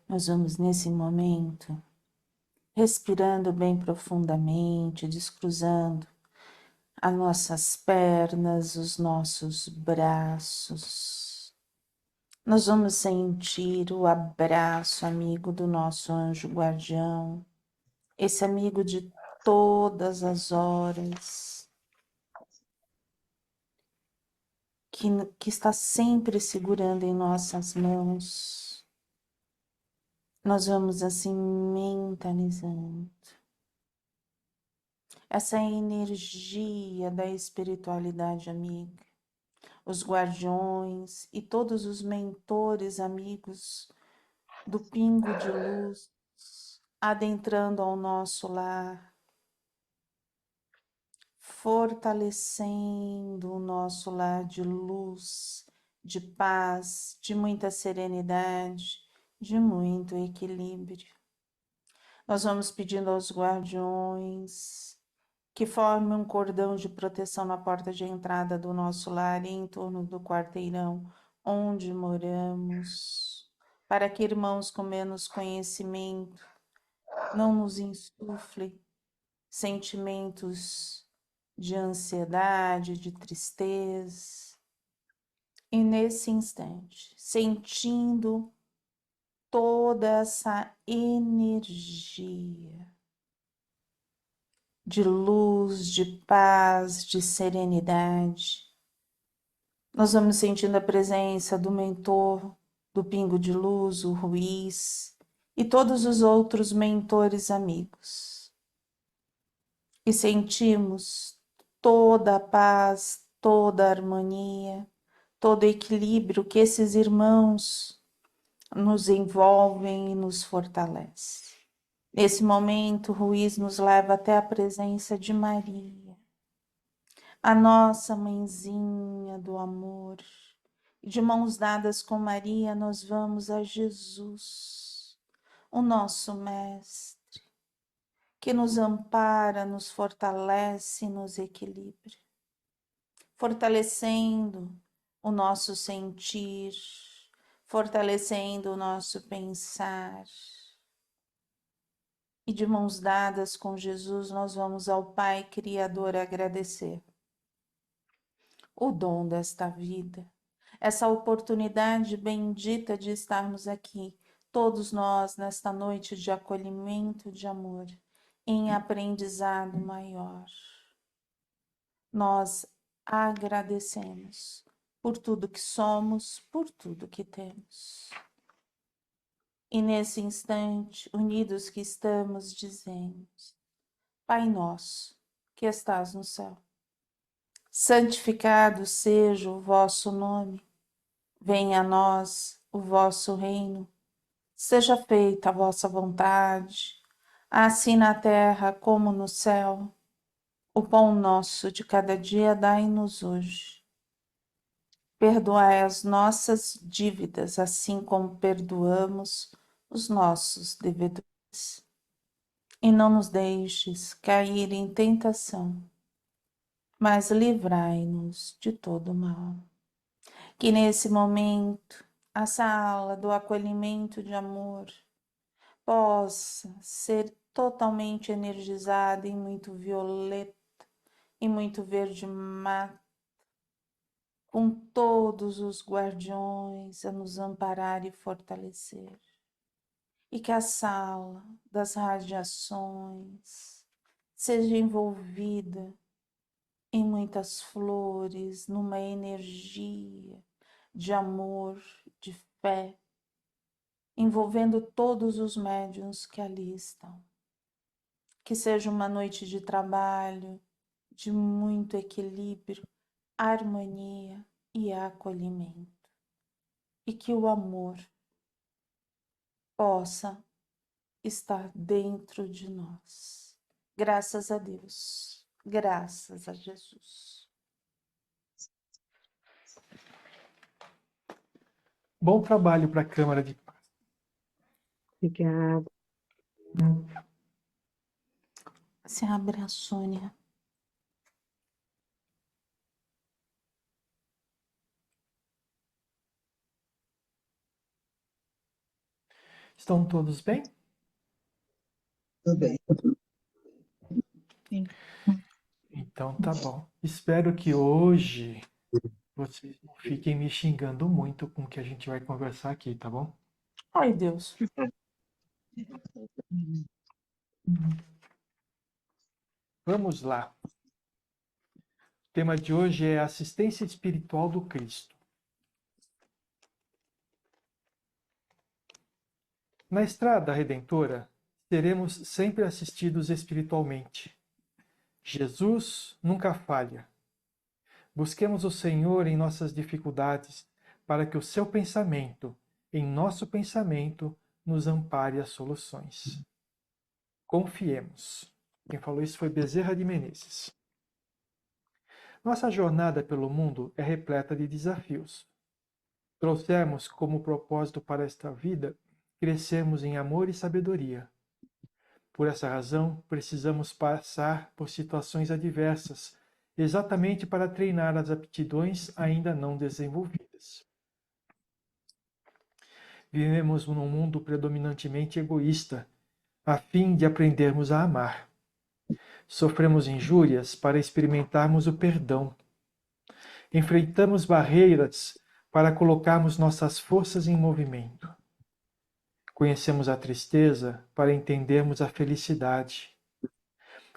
Nós vamos nesse momento respirando bem profundamente, descruzando as nossas pernas, os nossos braços. Nós vamos sentir o abraço amigo do nosso anjo guardião, esse amigo de todas as horas, que está sempre segurando em nossas mãos. Nós vamos assim mentalizando essa energia da espiritualidade amiga, os guardiões e todos os mentores amigos do pingo de luz adentrando ao nosso lar, fortalecendo o nosso lar de luz, de paz, de muita serenidade, de muito equilíbrio. Nós vamos pedindo aos guardiões que formem um cordão de proteção na porta de entrada do nosso lar e em torno do quarteirão onde moramos, para que irmãos com menos conhecimento não nos insuflem sentimentos de ansiedade, de tristeza. E nesse instante, sentindo toda essa energia de luz, de paz, de serenidade, nós vamos sentindo a presença do mentor, do Pingo de Luz, o Ruiz, e todos os outros mentores amigos. E sentimos toda a paz, toda a harmonia, todo o equilíbrio que esses irmãos nos envolvem e nos fortalecem. Nesse momento, o Ruiz nos leva até a presença de Maria, a nossa mãezinha do amor. De mãos dadas com Maria, nós vamos a Jesus, o nosso Mestre, que nos ampara, nos fortalece e nos equilibra, fortalecendo o nosso sentir, fortalecendo o nosso pensar. E de mãos dadas com Jesus, nós vamos ao Pai Criador agradecer o dom desta vida, essa oportunidade bendita de estarmos aqui, todos nós, nesta noite de acolhimento, de amor, em aprendizado maior. Nós agradecemos por tudo que somos, por tudo que temos. E nesse instante, unidos que estamos, dizemos: Pai nosso, que estás no céu, santificado seja o vosso nome. Venha a nós o vosso reino. Seja feita a vossa vontade, assim na terra como no céu. O pão nosso de cada dia dai-nos hoje. Perdoai as nossas dívidas, assim como perdoamos os nossos devedores. E não nos deixes cair em tentação, mas livrai-nos de todo mal. Que nesse momento, a sala do acolhimento de amor possa ser totalmente energizada em muito violeta e muito verde mar, com todos os guardiões a nos amparar e fortalecer. E que a sala das radiações seja envolvida em muitas flores, numa energia de amor, de fé, envolvendo todos os médiuns que ali estão. Que seja uma noite de trabalho, de muito equilíbrio, harmonia e acolhimento. E que o amor possa estar dentro de nós. Graças a Deus, graças a Jesus. Bom trabalho para a Câmara de Paz. Obrigada. Se abre a Sônia. Estão todos bem? Tudo bem. Sim. Então tá bom. Espero que hoje vocês não fiquem me xingando muito com o que a gente vai conversar aqui, tá bom? Ai, Deus. Vamos lá. O tema de hoje é assistência espiritual do Cristo. Na estrada redentora, seremos sempre assistidos espiritualmente. Jesus nunca falha. Busquemos o Senhor em nossas dificuldades, para que o seu pensamento, em nosso pensamento, nos ampare as soluções. Confiemos. Quem falou isso foi Bezerra de Menezes. Nossa jornada pelo mundo é repleta de desafios. Trouxemos como propósito para esta vida crescermos em amor e sabedoria. Por essa razão, precisamos passar por situações adversas, exatamente para treinar as aptidões ainda não desenvolvidas. Vivemos num mundo predominantemente egoísta, a fim de aprendermos a amar. Sofremos injúrias para experimentarmos o perdão. Enfrentamos barreiras para colocarmos nossas forças em movimento. Conhecemos a tristeza para entendermos a felicidade.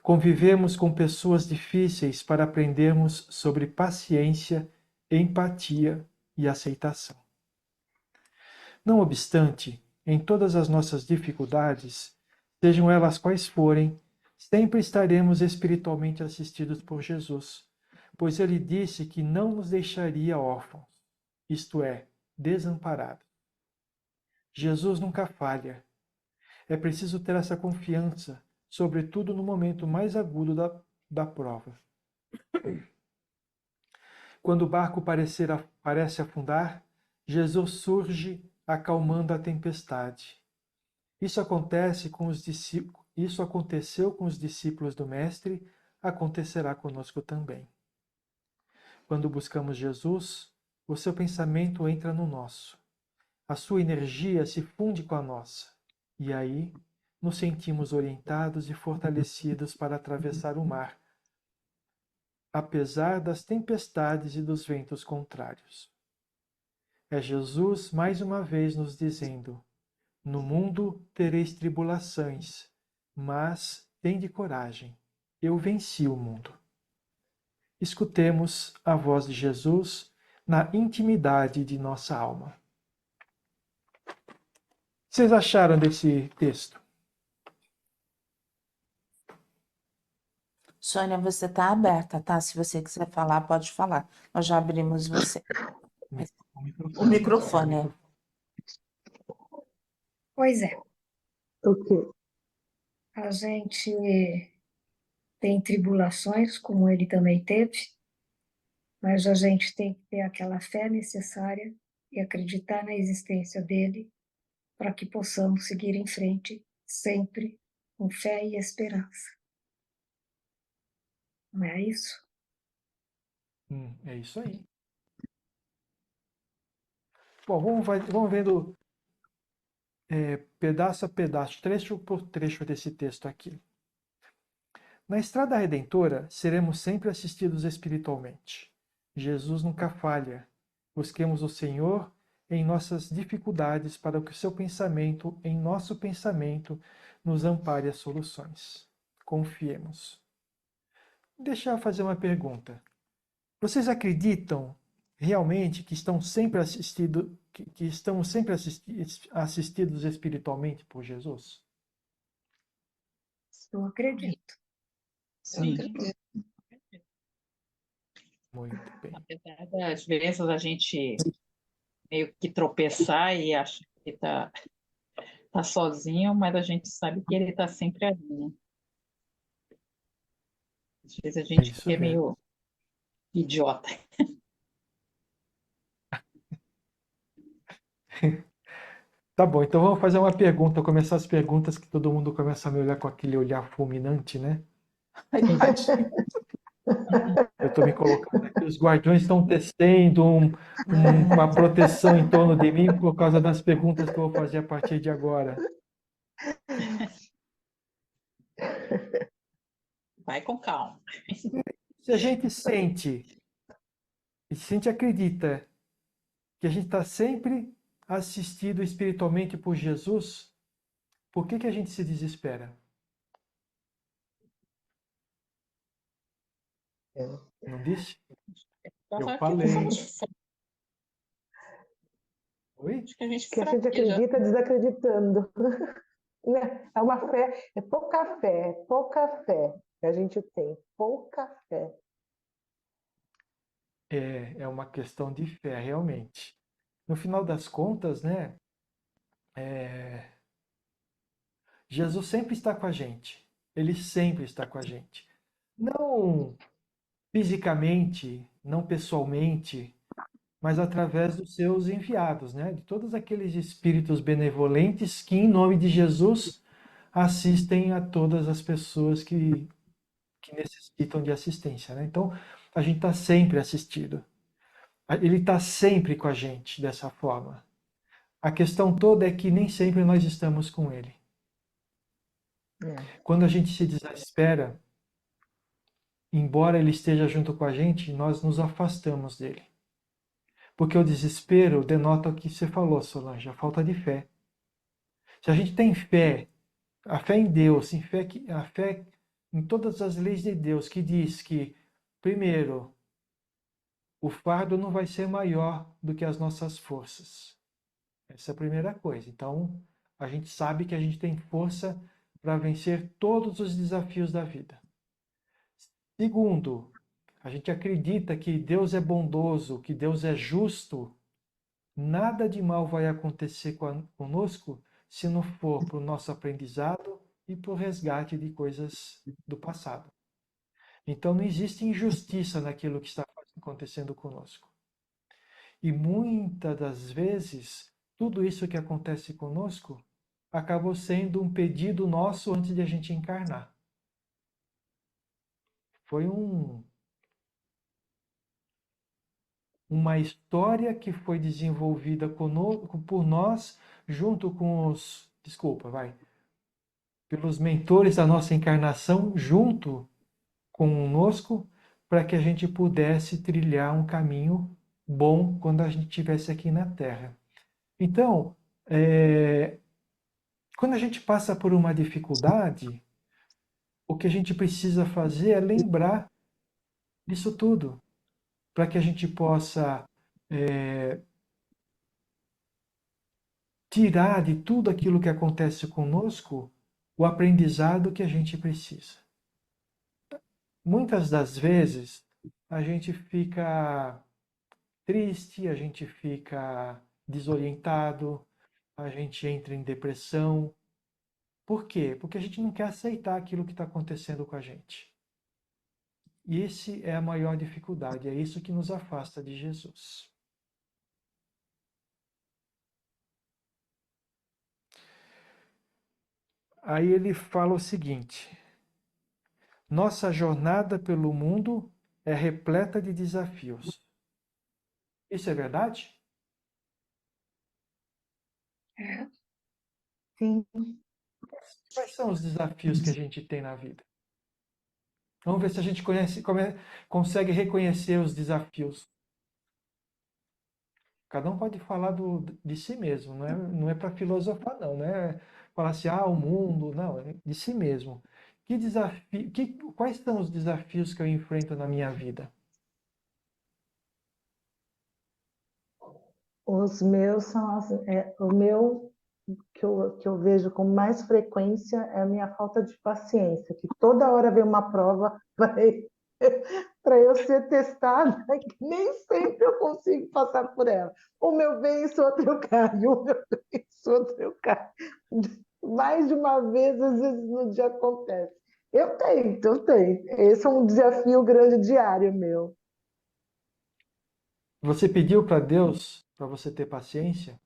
Convivemos com pessoas difíceis para aprendermos sobre paciência, empatia e aceitação. Não obstante, em todas as nossas dificuldades, sejam elas quais forem, sempre estaremos espiritualmente assistidos por Jesus, pois ele disse que não nos deixaria órfãos, isto é, desamparados. Jesus nunca falha. É preciso ter essa confiança, sobretudo no momento mais agudo da prova. Quando o barco parece afundar, Jesus surge acalmando a tempestade. Isso aconteceu com os discípulos do Mestre, acontecerá conosco também. Quando buscamos Jesus, o seu pensamento entra no nosso. A sua energia se funde com a nossa. E aí, nos sentimos orientados e fortalecidos para atravessar o mar, apesar das tempestades e dos ventos contrários. É Jesus mais uma vez nos dizendo: no mundo tereis tribulações, mas tende coragem, eu venci o mundo. Escutemos a voz de Jesus na intimidade de nossa alma. O que vocês acharam desse texto? Sônia, você está aberta, tá? Se você quiser falar, pode falar. Nós já abrimos você. O microfone, é. Pois é, O quê? a gente tem tribulações, como ele também teve, mas a gente tem que ter aquela fé necessária e acreditar na existência dele para que possamos seguir em frente sempre com fé e esperança. Não é isso? É isso aí. Bom, vamos vendo pedaço a pedaço, trecho por trecho desse texto aqui. Na estrada redentora, seremos sempre assistidos espiritualmente. Jesus nunca falha. Busquemos o Senhor em nossas dificuldades para que o seu pensamento, em nosso pensamento, nos ampare as soluções. Confiemos. Deixa eu fazer uma pergunta. Vocês acreditam realmente que estão sempre assistidos espiritualmente por Jesus? Eu acredito. Sim. Muito bem. Apesar das vezes a gente meio que tropeçar e achar que tá sozinho, mas a gente sabe que ele tá sempre ali, né? Às vezes a gente Isso é mesmo. meio idiota. Tá bom, então vamos fazer uma pergunta, começar as perguntas que todo mundo começa a me olhar com aquele olhar fulminante, né? Ai, tadinho. estou me colocando aqui, os guardiões estão tecendo uma proteção em torno de mim por causa das perguntas que eu vou fazer a partir de agora. Vai com calma. Se a gente sente, e se a gente acredita que a gente está sempre assistido espiritualmente por Jesus, por que a gente se desespera? Não disse? Eu Acho que falei. somos Oi? Acho que a gente Que a gente fraqueja. acredita desacreditando. Né? É uma fé, é pouca fé que a gente tem, pouca fé. É uma questão de fé, realmente. No final das contas, né? Jesus sempre está com a gente. Ele sempre está com a gente. Não fisicamente, não pessoalmente, mas através dos seus enviados, né? De todos aqueles espíritos benevolentes que, em nome de Jesus, assistem a todas as pessoas que necessitam de assistência, né? Então, a gente está sempre assistido. Ele está sempre com a gente dessa forma. A questão toda é que nem sempre nós estamos com ele. Quando a gente se desespera, embora ele esteja junto com a gente, nós nos afastamos dele. Porque o desespero denota o que você falou, Solange, a falta de fé. Se a gente tem fé, a fé em Deus, a fé em todas as leis de Deus, que diz que, primeiro, o fardo não vai ser maior do que as nossas forças. Essa é a primeira coisa. Então, a gente sabe que a gente tem força para vencer todos os desafios da vida. Segundo, a gente acredita que Deus é bondoso, que Deus é justo. Nada de mal vai acontecer conosco se não for para o nosso aprendizado e para o resgate de coisas do passado. Então não existe injustiça naquilo que está acontecendo conosco. E muitas das vezes, tudo isso que acontece conosco acabou sendo um pedido nosso antes de a gente encarnar. Foi uma história que foi desenvolvida conosco, por nós, junto com os, pelos mentores da nossa encarnação, junto conosco, para que a gente pudesse trilhar um caminho bom quando a gente estivesse aqui na Terra. Então, quando a gente passa por uma dificuldade, o que a gente precisa fazer é lembrar disso tudo, para que a gente possa tirar de tudo aquilo que acontece conosco o aprendizado que a gente precisa. Muitas das vezes a gente fica triste, a gente fica desorientado, a gente entra em depressão. Por quê? Porque a gente não quer aceitar aquilo que está acontecendo com a gente. E esse é a maior dificuldade, é isso que nos afasta de Jesus. Aí ele fala o seguinte: nossa jornada pelo mundo é repleta de desafios. Isso é verdade? É, Sim, Quais são os desafios que a gente tem na vida? Vamos ver se a gente consegue reconhecer os desafios. Cada um pode falar de si mesmo, não é para filosofar, não é falar assim, o mundo, não, é de si mesmo. Quais são os desafios que eu enfrento na minha vida? os meus são o meu que eu vejo com mais frequência é a minha falta de paciência, que toda hora vem uma prova para eu ser testada, que nem sempre eu consigo passar por ela. O meu vence, outro eu caio, o meu vence, outro eu caio. Mais de uma vez, às vezes, no dia acontece. Eu tento. Esse é um desafio grande diário meu. Você pediu para Deus para você ter paciência?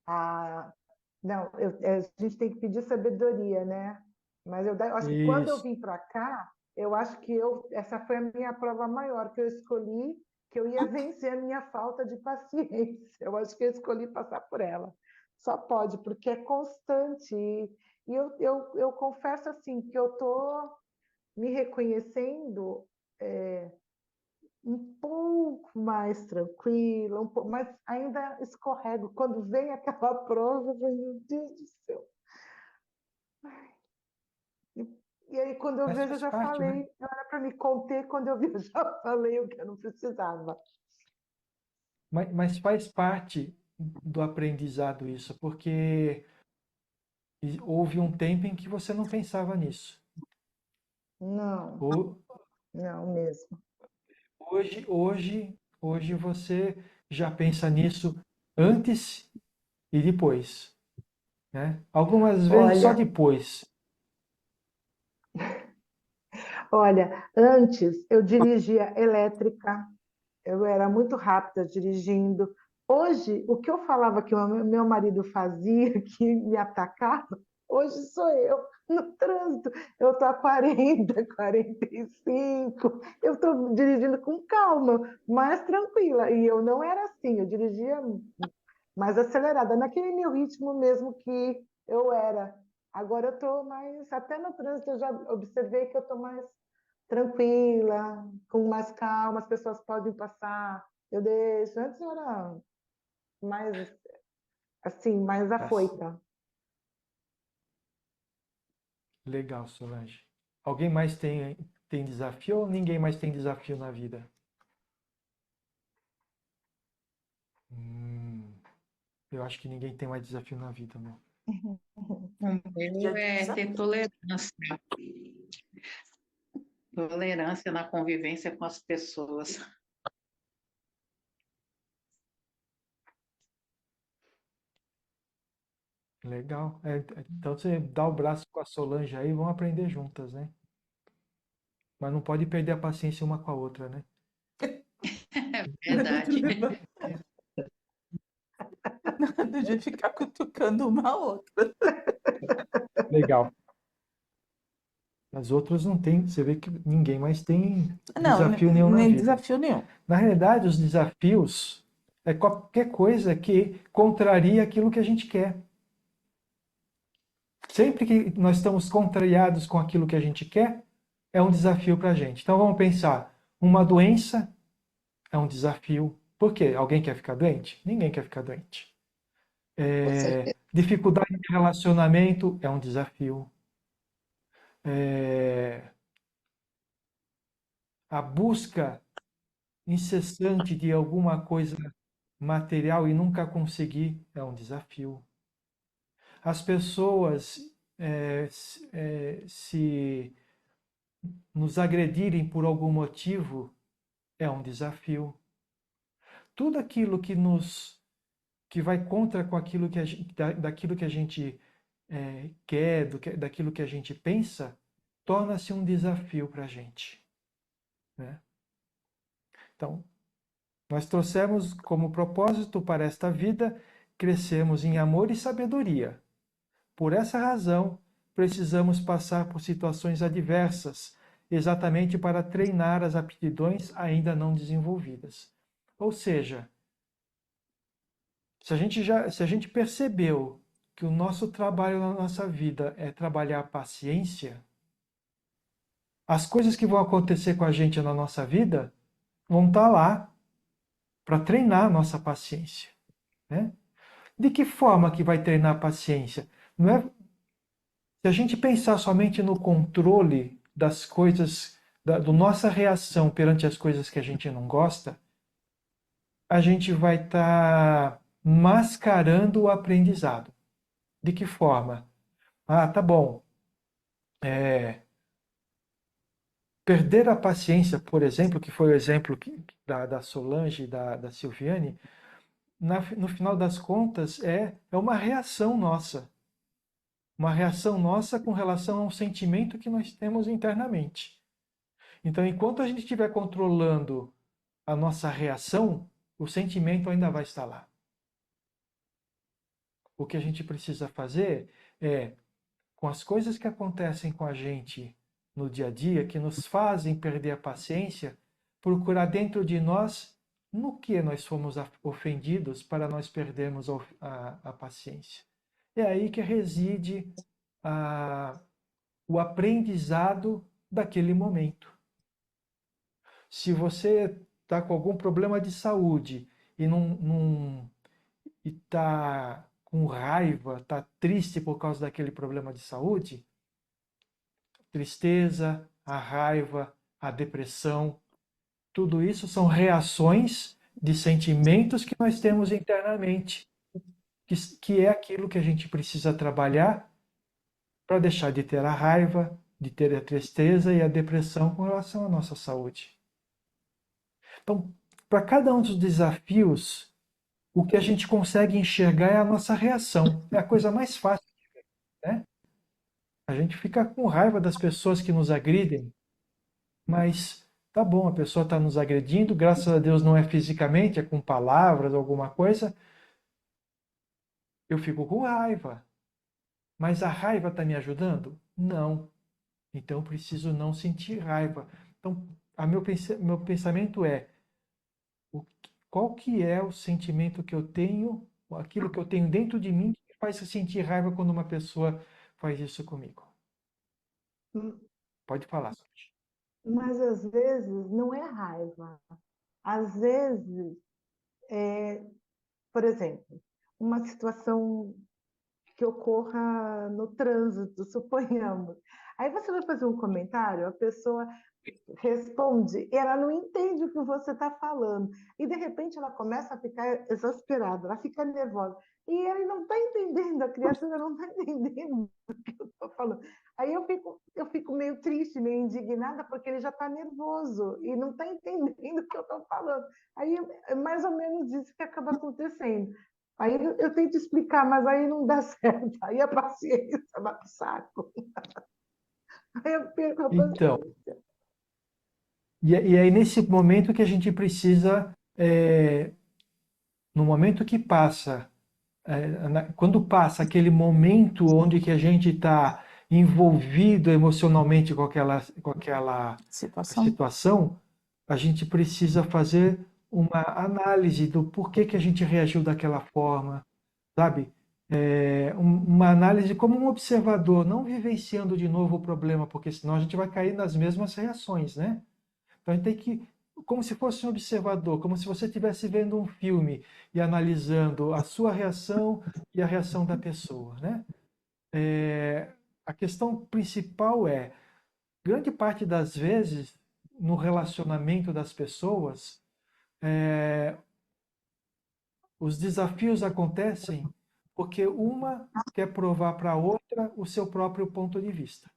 Ah, não, a gente tem que pedir sabedoria, né? Mas eu acho que quando eu Isso. vim para cá, eu acho que essa foi a minha prova maior, que eu escolhi que eu ia vencer a minha falta de paciência. Eu acho que eu escolhi passar por ela. Só pode, porque é constante. E eu confesso assim que eu estou me reconhecendo um pouco mais tranquila, mas ainda escorrego. Quando vem aquela prova, eu falo, meu Deus do céu. E aí, quando eu Mas vejo, eu faz já parte, né? falei. Não era para me conter, quando eu vi, eu já falei o que eu não precisava. Mas faz parte do aprendizado isso, porque houve um tempo em que você não pensava nisso. Não, Ho- não mesmo. Hoje você já pensa nisso antes e depois, né? Algumas vezes só Olha, depois. olha, antes eu dirigia elétrica, eu era muito rápida dirigindo. Hoje, o que eu falava que o meu marido fazia, que me atacava, hoje sou eu no trânsito. Eu estou a 40, 45, eu estou dirigindo com calma, mais tranquila. E eu não era assim, eu dirigia mais acelerada, naquele meu ritmo mesmo que eu era. Agora eu estou mais, até no trânsito eu já observei que eu estou mais tranquila, com mais calma, as pessoas podem passar, eu deixo. Antes eu era mais, assim, mais Tá. afoita. Legal, Solange. Alguém mais tem desafio ou ninguém mais tem desafio na vida? Eu acho que ninguém tem mais desafio na vida, não. O Dia meu de é ter desafio. tolerância, tolerância na convivência com as pessoas. Legal. Então você dá o braço com a Solange aí e vão aprender juntas, né? Mas não pode perder a paciência uma com a outra, né? Verdade. Nada de ficar cutucando uma a outra. Legal. As outras não tem, você vê que ninguém mais tem Não, desafio nenhum na nem vida. desafio nenhum. Na realidade, os desafios é qualquer coisa que contraria aquilo que a gente quer. Sempre que nós estamos contrariados com aquilo que a gente quer, é um desafio para a gente. Então vamos pensar, uma doença é um desafio. Por quê? Alguém quer ficar doente? Ninguém quer ficar doente. Com certeza. Dificuldade de relacionamento é um desafio. É, a busca incessante de alguma coisa material e nunca conseguir é um desafio. As pessoas se nos agredirem por algum motivo é um desafio. Tudo aquilo que vai contra com aquilo que daquilo que a gente quer, daquilo que a gente pensa, torna-se um desafio para a gente, né? Então, nós trouxemos como propósito para esta vida crescermos em amor e sabedoria. Por essa razão, precisamos passar por situações adversas, exatamente para treinar as aptidões ainda não desenvolvidas. Ou seja, se a gente percebeu que o nosso trabalho na nossa vida é trabalhar a paciência, as coisas que vão acontecer com a gente na nossa vida vão estar lá para treinar a nossa paciência, né? De que forma que vai treinar a paciência? Não é se a gente pensar somente no controle das coisas, da nossa reação perante as coisas que a gente não gosta, a gente vai estar mascarando o aprendizado. De que forma? Ah, tá bom. Perder a paciência, por exemplo, que foi o exemplo da Solange e da Silviane, no final das contas é uma reação nossa. Uma reação nossa com relação a um sentimento que nós temos internamente. Então, enquanto a gente estiver controlando a nossa reação, o sentimento ainda vai estar lá. O que a gente precisa fazer é, com as coisas que acontecem com a gente no dia a dia que nos fazem perder a paciência, procurar dentro de nós no que nós fomos ofendidos para nós perdermos a paciência. É aí que reside o aprendizado daquele momento. Se você está com algum problema de saúde e está com raiva, está triste por causa daquele problema de saúde, tristeza, a raiva, a depressão, tudo isso são reações de sentimentos que nós temos internamente, que é aquilo que a gente precisa trabalhar para deixar de ter a raiva, de ter a tristeza e a depressão com relação à nossa saúde. Então, para cada um dos desafios, o que a gente consegue enxergar é a nossa reação. É a coisa mais fácil, né? A gente fica com raiva das pessoas que nos agridem, mas tá bom, a pessoa está nos agredindo, graças a Deus não é fisicamente, é com palavras ou alguma coisa. Eu fico com raiva. Mas a raiva está me ajudando? Não. Então eu preciso não sentir raiva. Então, meu pensamento é, qual que é o sentimento que eu tenho, aquilo que eu tenho dentro de mim que faz eu sentir raiva quando uma pessoa faz isso comigo? Pode falar, Sophie. Mas às vezes não é raiva. Às vezes, por exemplo, uma situação que ocorra no trânsito, suponhamos. Aí você vai fazer um comentário, a pessoa responde, ela não entende o que você está falando. E, de repente, ela começa a ficar exasperada, ela fica nervosa. E ele não está entendendo, a criatura não está entendendo o que eu estou falando. Aí eu fico meio triste, meio indignada, porque ele já está nervoso e não está entendendo o que eu estou falando. Aí é mais ou menos isso que acaba acontecendo. Aí eu tento explicar, mas aí não dá certo. Aí a paciência vai pro saco. Aí eu perco a Então, paciência. e aí nesse momento que a gente precisa, no momento que passa, quando passa aquele momento onde que a gente está envolvido emocionalmente com aquela Situação. situação, a gente precisa fazer uma análise do porquê que a gente reagiu daquela forma, sabe? Uma análise como um observador, não vivenciando de novo o problema, porque senão a gente vai cair nas mesmas reações, né? Então a gente tem que, como se fosse um observador, como se você estivesse vendo um filme e analisando a sua reação e a reação da pessoa, né? A questão principal é, grande parte das vezes, no relacionamento das pessoas, os desafios acontecem porque uma quer provar para a outra o seu próprio ponto de vista.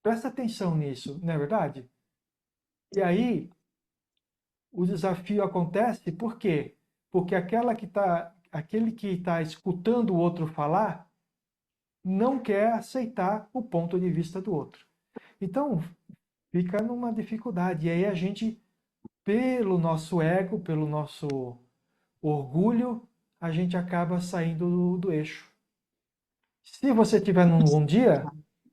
Presta atenção nisso, não é verdade? E aí, o desafio acontece por quê? Porque aquele que está escutando o outro falar não quer aceitar o ponto de vista do outro. Então, fica numa dificuldade. E aí a gente, pelo nosso ego, pelo nosso orgulho, a gente acaba saindo do eixo. Se você tiver num bom dia,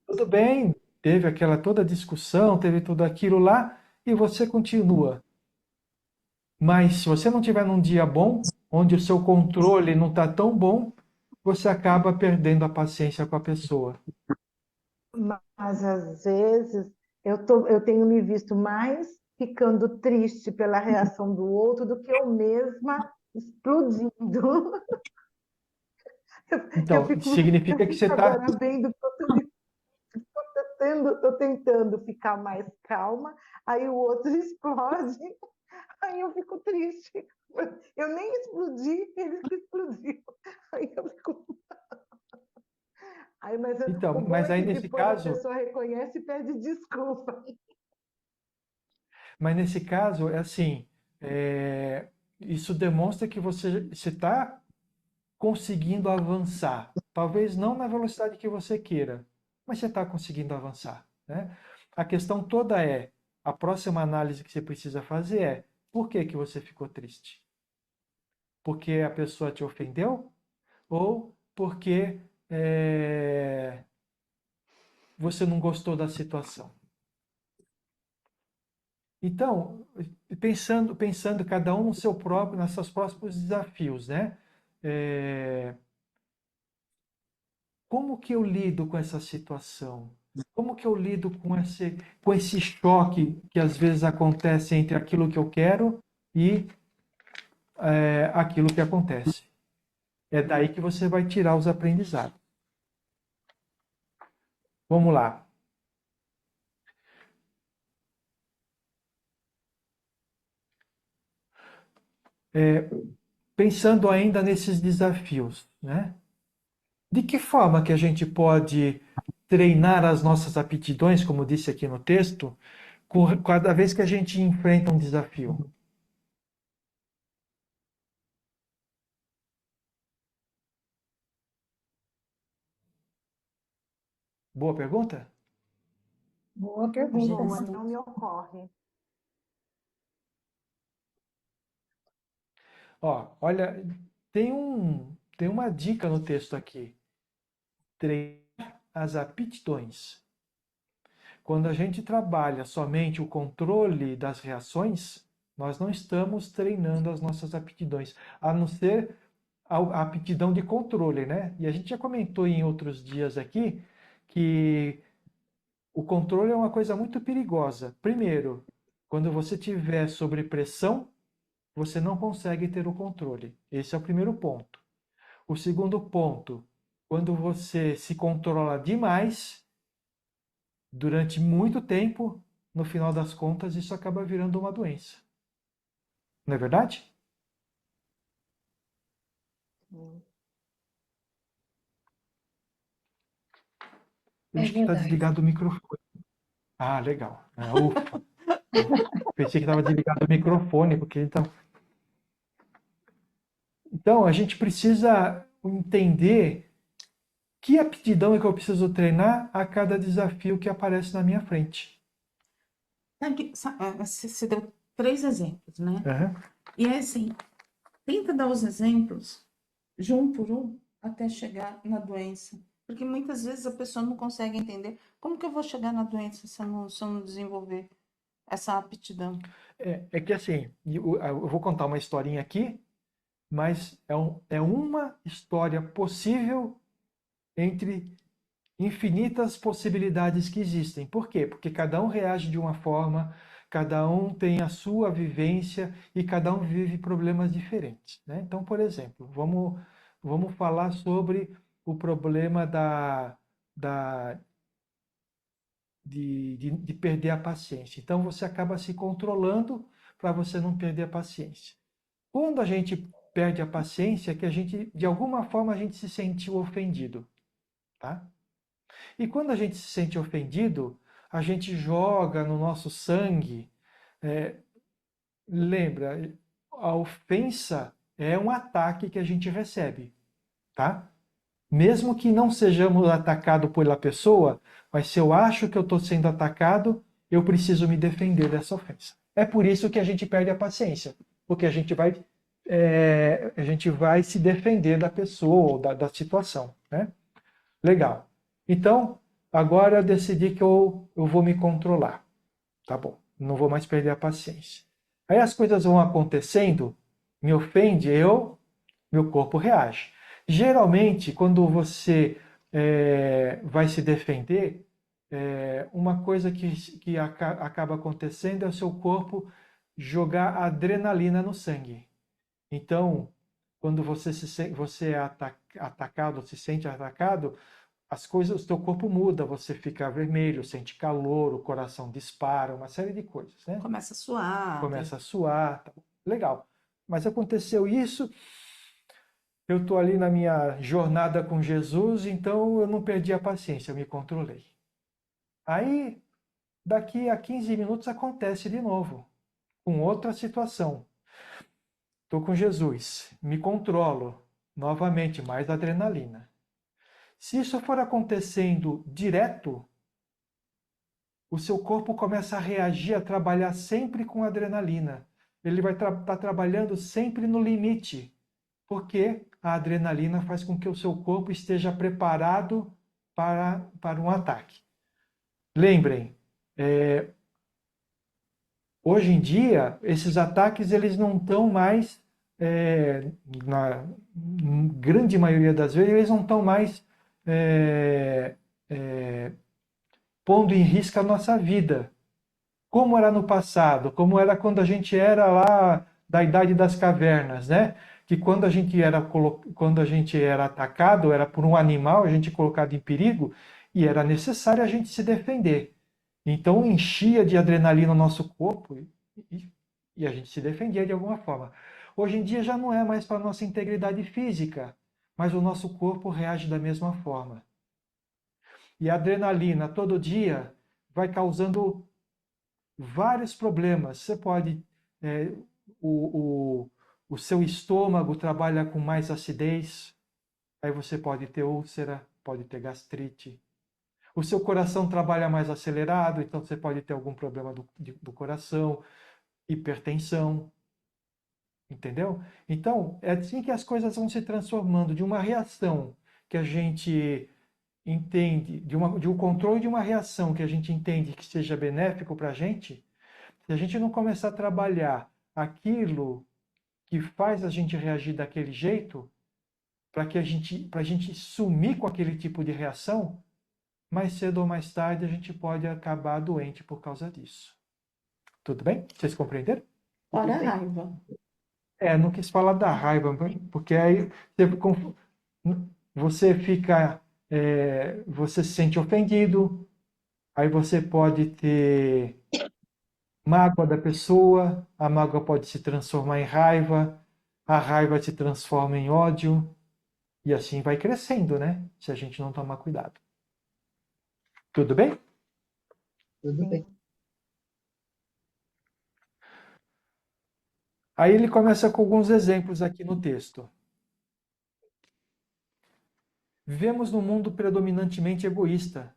tudo bem, teve aquela toda discussão, teve tudo aquilo lá, e você continua. Mas se você não tiver num dia bom, onde o seu controle não está tão bom, você acaba perdendo a paciência com a pessoa. Mas, às vezes, eu tenho me visto mais ficando triste pela reação do outro do que eu mesma explodindo. Eu Então, fico, eu significa que você fico está. agora vendo que estou tentando ficar mais calma, aí o outro explode, aí eu fico triste. Eu nem explodi, ele que explodiu. Aí eu fico. Aí, Então, o bom mas é aí que nesse depois a caso, pessoa reconhece e pede desculpa. é assim, isso demonstra que você está conseguindo avançar. Talvez não na velocidade que você queira, mas você está conseguindo avançar, né? A questão toda é, a próxima análise que você precisa fazer é, por que que você ficou triste? Porque a pessoa te ofendeu? Ou porque você não gostou da situação? Então, pensando cada um no seu próprio, nos seus próximos desafios, né? Como que eu lido com essa situação? Como que eu lido com esse choque que às vezes acontece entre aquilo que eu quero e aquilo que acontece? É daí que você vai tirar os aprendizados. Vamos lá. Pensando ainda nesses desafios, né? De que forma que a gente pode treinar as nossas aptidões, como disse aqui no texto, cada vez que a gente enfrenta um desafio? Boa pergunta? Boa pergunta. Boa, não me ocorre. Ó, olha, tem uma dica no texto aqui. Treinar as aptidões. Quando a gente trabalha somente o controle das reações, nós não estamos treinando as nossas aptidões, a não ser a aptidão de controle, né? E a gente já comentou em outros dias aqui que o controle é uma coisa muito perigosa. Primeiro, quando você tiver sob pressão, você não consegue ter o controle. Esse é o primeiro ponto. O segundo ponto, quando você se controla demais, durante muito tempo, no final das contas, isso acaba virando uma doença. Não é verdade? Eu É acho que está verdade. desligado o microfone. Ah, legal. Ah, ufa. Pensei que estava desligado o microfone, porque então. Então, a gente precisa entender que aptidão é que eu preciso treinar a cada desafio que aparece na minha frente. Você deu 3 exemplos, né? Uhum. E é assim, tenta dar os exemplos de um por um até chegar na doença. Porque muitas vezes a pessoa não consegue entender como que eu vou chegar na doença se eu não desenvolver essa aptidão. É que assim, eu vou contar uma historinha aqui, mas é uma história possível entre infinitas possibilidades que existem. Por quê? Porque cada um reage de uma forma, cada um tem a sua vivência e cada um vive problemas diferentes, né? Então, por exemplo, vamos falar sobre o problema de perder a paciência. Então, você acaba se controlando para você não perder a paciência. Quando a gente perde a paciência, é que a gente, de alguma forma, a gente se sentiu ofendido, tá? E quando a gente se sente ofendido, a gente joga no nosso sangue. é, Lembra, a ofensa é um ataque que a gente recebe, tá? Mesmo que não sejamos atacados pela pessoa, mas se eu acho que eu estou sendo atacado, eu preciso me defender dessa ofensa. É por isso que a gente perde a paciência, porque a gente vai se defender da pessoa ou da situação, né? Legal. Então, agora eu decidi que eu vou me controlar. Tá bom, não vou mais perder a paciência. Aí as coisas vão acontecendo, me ofende, meu corpo reage. Geralmente, quando você vai se defender, uma coisa que acaba acontecendo é o seu corpo jogar adrenalina no sangue. Então, quando você é atacado, se sente atacado, as coisas, o teu corpo muda, você fica vermelho, sente calor, o coração dispara, uma série de coisas, né? Começa a suar. Começa a suar, tá. Legal. Mas aconteceu isso, eu estou ali na minha jornada com Jesus, então eu não perdi a paciência, eu me controlei. Aí, daqui a 15 minutos acontece de novo, com outra situação. Estou com Jesus, me controlo, novamente, mais adrenalina. Se isso for acontecendo direto, o seu corpo começa a reagir, a trabalhar sempre com adrenalina. Ele vai estar trabalhando sempre no limite, porque a adrenalina faz com que o seu corpo esteja preparado para um ataque. lembrem, hoje em dia, esses ataques eles não estão mais, na grande maioria das vezes, eles não estão mais é, é, pondo em risco a nossa vida. Como era no passado, como era quando a gente era lá da Idade das Cavernas, né? Que quando a gente era atacado, era por um animal, a gente colocado em perigo, e era necessário a gente se defender. Então enchia de adrenalina o nosso corpo e, e a gente se defendia de alguma forma. Hoje em dia já não é mais para a nossa integridade física, mas o nosso corpo reage da mesma forma. E a adrenalina todo dia vai causando vários problemas. Você pode. é, o, o, o seu estômago trabalha com mais acidez, aí você pode ter úlcera, pode ter gastrite. O seu coração trabalha mais acelerado, então você pode ter algum problema do coração, hipertensão, entendeu? Então, é assim que as coisas vão se transformando de uma reação que a gente entende, de um controle de uma reação que a gente entende que seja benéfico para a gente, se a gente não começar a trabalhar aquilo que faz a gente reagir daquele jeito, para a gente sumir com aquele tipo de reação, mais cedo ou mais tarde a gente pode acabar doente por causa disso. Tudo bem? Vocês compreenderam? Fora a bem. raiva. Não quis falar da raiva, porque aí você fica, você se sente ofendido, aí você pode ter mágoa da pessoa, a mágoa pode se transformar em raiva, a raiva se transforma em ódio, e assim vai crescendo, né? Se a gente não tomar cuidado. Tudo bem? Tudo bem. Aí ele começa com alguns exemplos aqui no texto. Vivemos num mundo predominantemente egoísta.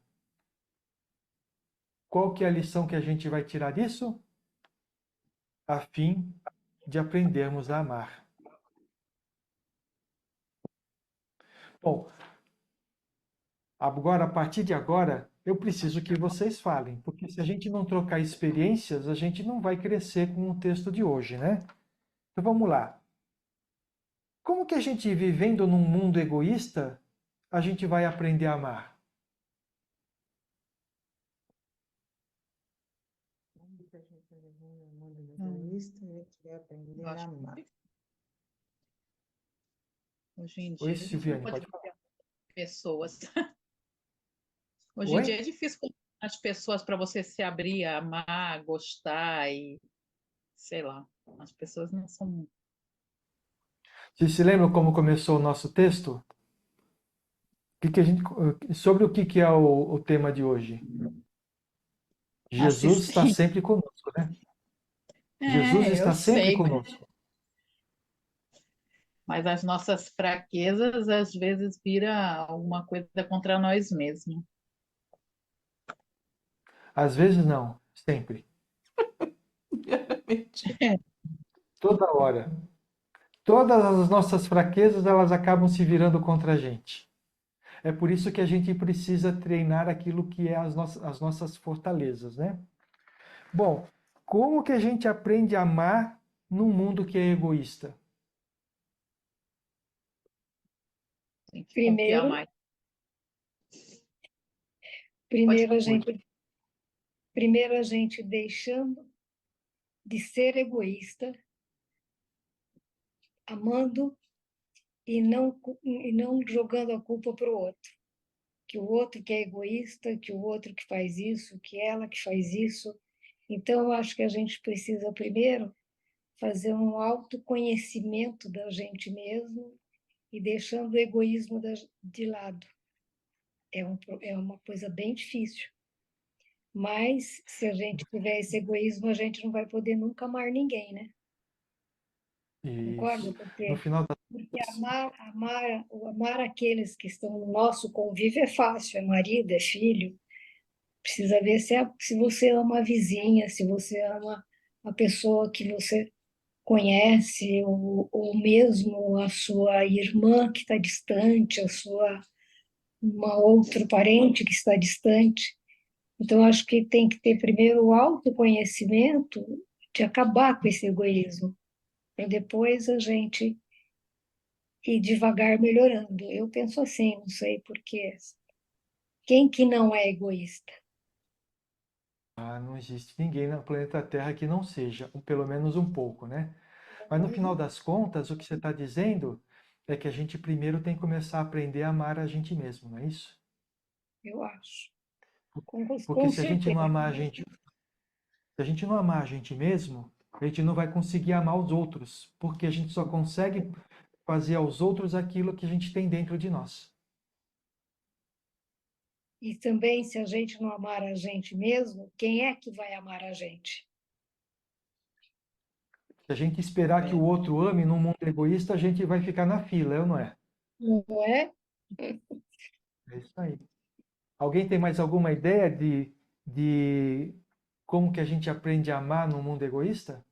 Qual que é a lição que a gente vai tirar disso? A fim de aprendermos a amar. Bom, agora, a partir de agora, eu preciso que vocês falem, porque se a gente não trocar experiências, a gente não vai crescer com o texto de hoje, né? Então vamos lá. Como que a gente, vivendo num mundo egoísta, a gente vai aprender a amar? Como que a gente vive no mundo egoísta e quer aprender Eu a acho amar? que hoje em Oi, dia a gente não Silviane, pode pode falar. confiar em pessoas. Hoje em Oi? dia é difícil confiar as pessoas para você se abrir, amar, gostar e sei lá. As pessoas não são. Vocês se lembram como começou o nosso texto? Sobre o que é o tema de hoje? Jesus está Assistem. sempre conosco, né? Jesus Eu está sempre sei, conosco. mas as nossas fraquezas às vezes vira alguma coisa contra nós mesmos. Às vezes não, sempre. É, Toda hora. Todas as nossas fraquezas, elas acabam se virando contra a gente. É por isso que a gente precisa treinar aquilo que é as nossas fortalezas, né? Bom, como que a gente aprende a amar num mundo que é egoísta? tem que confiar Primeiro, mais. Pode primeiro a Oi. gente, primeiro a gente deixando de ser egoísta, amando e não jogando a culpa para o outro. Que o outro que é egoísta, que o outro que faz isso, que ela que faz isso. Então, eu acho que a gente precisa primeiro fazer um autoconhecimento da gente mesmo e deixando o egoísmo de lado. É uma coisa bem difícil. Mas, se a gente tiver esse egoísmo, a gente não vai poder nunca amar ninguém, né? Concorda? Isso. No Porque, final das porque amar aqueles que estão no nosso convívio é fácil, é marido, é filho. Precisa ver se você ama a vizinha, se você ama a pessoa que você conhece, ou mesmo a sua irmã que está distante, uma outro parente que está distante. Então, acho que tem que ter primeiro o autoconhecimento de acabar com esse egoísmo, para depois a gente ir devagar melhorando. Eu penso assim, não sei porquê. Quem que não é egoísta? Ah, não existe ninguém no planeta Terra que não seja, pelo menos um pouco, né? Mas no final das contas, o que você está dizendo é que a gente primeiro tem que começar a aprender a amar a gente mesmo, não é isso? Eu acho. Porque Com certeza. se a gente não amar a gente mesmo, a gente não vai conseguir amar os outros, porque a gente só consegue fazer aos outros aquilo que a gente tem dentro de nós. E também, se a gente não amar a gente mesmo, quem é que vai amar a gente? Se a gente esperar que o outro ame num mundo egoísta, a gente vai ficar na fila, é ou não é? Não é? É isso aí. Alguém tem mais alguma ideia de como que a gente aprende a amar num mundo egoísta?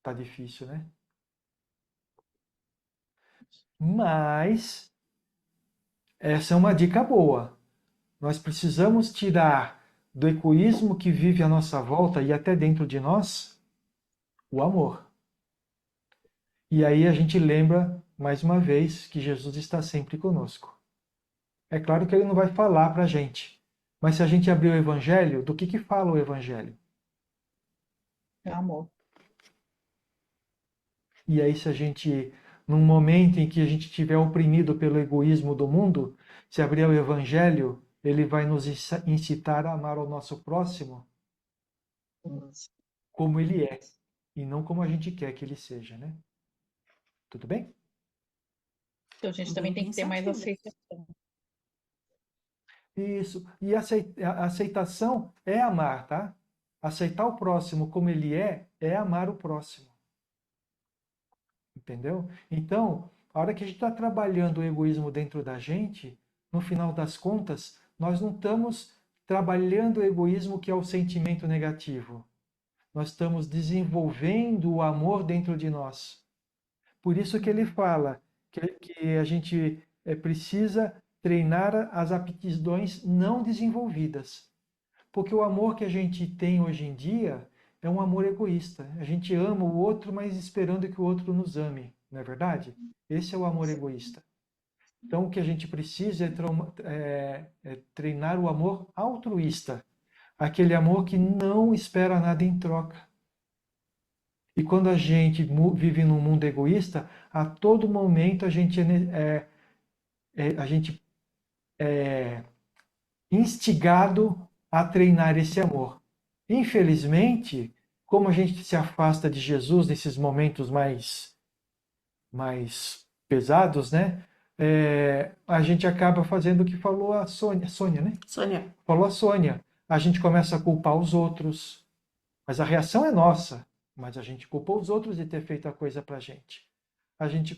Tá difícil, né? Mas essa é uma dica boa. Nós precisamos tirar do egoísmo que vive à nossa volta e até dentro de nós o amor. E aí a gente lembra mais uma vez que Jesus está sempre conosco. É claro que ele não vai falar para a gente, mas se a gente abrir o Evangelho, do que fala o Evangelho? É amor. E aí, se a gente, num momento em que a gente estiver oprimido pelo egoísmo do mundo, se abrir o Evangelho, ele vai nos incitar a amar o nosso próximo como ele é, e não como a gente quer que ele seja, né? Tudo bem? Então, a gente também Bem tem que ter mais pensativo. aceitação. Isso. E a aceitação é amar, tá? Aceitar o próximo como ele é amar o próximo. Entendeu? Então, a hora que a gente está trabalhando o egoísmo dentro da gente, no final das contas, nós não estamos trabalhando o egoísmo que é o sentimento negativo. Nós estamos desenvolvendo o amor dentro de nós. Por isso que ele fala que a gente precisa treinar as aptidões não desenvolvidas. Porque o amor que a gente tem hoje em dia é um amor egoísta. A gente ama o outro, mas esperando que o outro nos ame, não é verdade? Esse é o amor egoísta. Então, o que a gente precisa é treinar o amor altruísta, aquele amor que não espera nada em troca. E quando a gente vive num mundo egoísta, a todo momento a gente é instigado a treinar esse amor. Infelizmente, como a gente se afasta de Jesus nesses momentos mais pesados, né? A gente acaba fazendo o que falou a Sônia, né? Sônia, Falou a Sônia. A gente começa a culpar os outros, mas a reação é nossa. Mas a gente culpa os outros de ter feito a coisa pra gente. A gente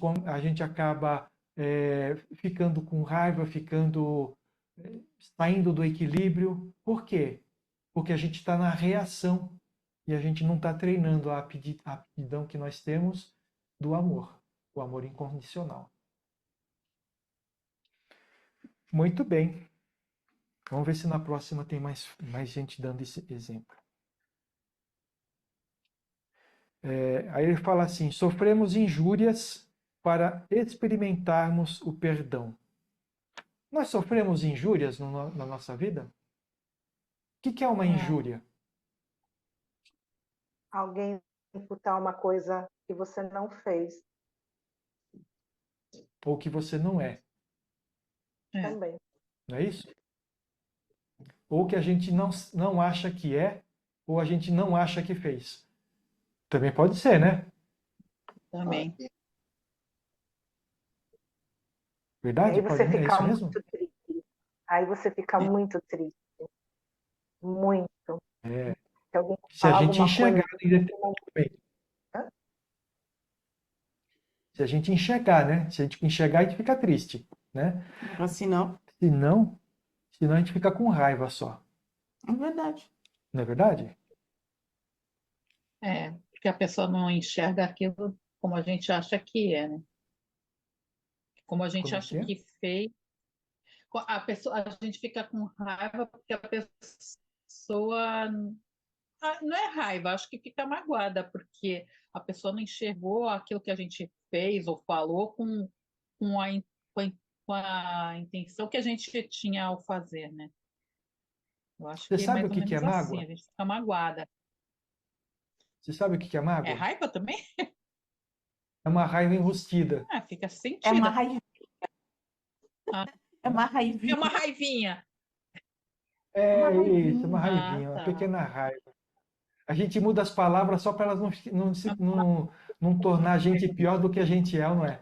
acaba ficando com raiva, saindo do equilíbrio. Por quê? Porque a gente está na reação e a gente não está treinando a aptidão que nós temos do amor, o amor incondicional. Muito bem. Vamos ver se na próxima tem mais gente dando esse exemplo. Aí ele fala assim: sofremos injúrias para experimentarmos o perdão. Nós sofremos injúrias na nossa vida? O que é uma injúria? Alguém imputar uma coisa que você não fez Ou que você não é, É, também. não é isso? Ou que a gente não acha que é, ou a gente não acha que fez. Também pode ser, né? também. E Verdade? aí você É fica isso mesmo? muito triste. Aí você fica muito triste. Muito. É. Se alguém Se a falar gente alguma coisa enxergar em que você não... determinado momento. Hã? Se a gente enxergar, né? Se a gente enxergar, a gente fica triste, né? assim não. Se não, senão a gente fica com raiva só. É verdade. Não é verdade? Porque a pessoa não enxerga aquilo como a gente acha que é, né? Como a gente Como é acha que é? que fez, a gente fica com raiva porque a pessoa não é raiva, acho que fica magoada, porque a pessoa não enxergou aquilo que a gente fez ou falou com a, com a intenção que a gente tinha ao fazer, né? Eu acho Você que é sabe mais o ou que que é menos assim, a mágoa? gente fica magoada. Você sabe o que que é É mágoa? raiva também? É uma raiva enrustida. Ah, fica É uma sentida. raiva, Ah, é uma é uma raivinha, raivinha. é uma É isso, uma raivinha. Ah, raivinha, uma tá. pequena raiva. A gente muda as palavras só para elas não tornar a gente pior do que a gente é, não é?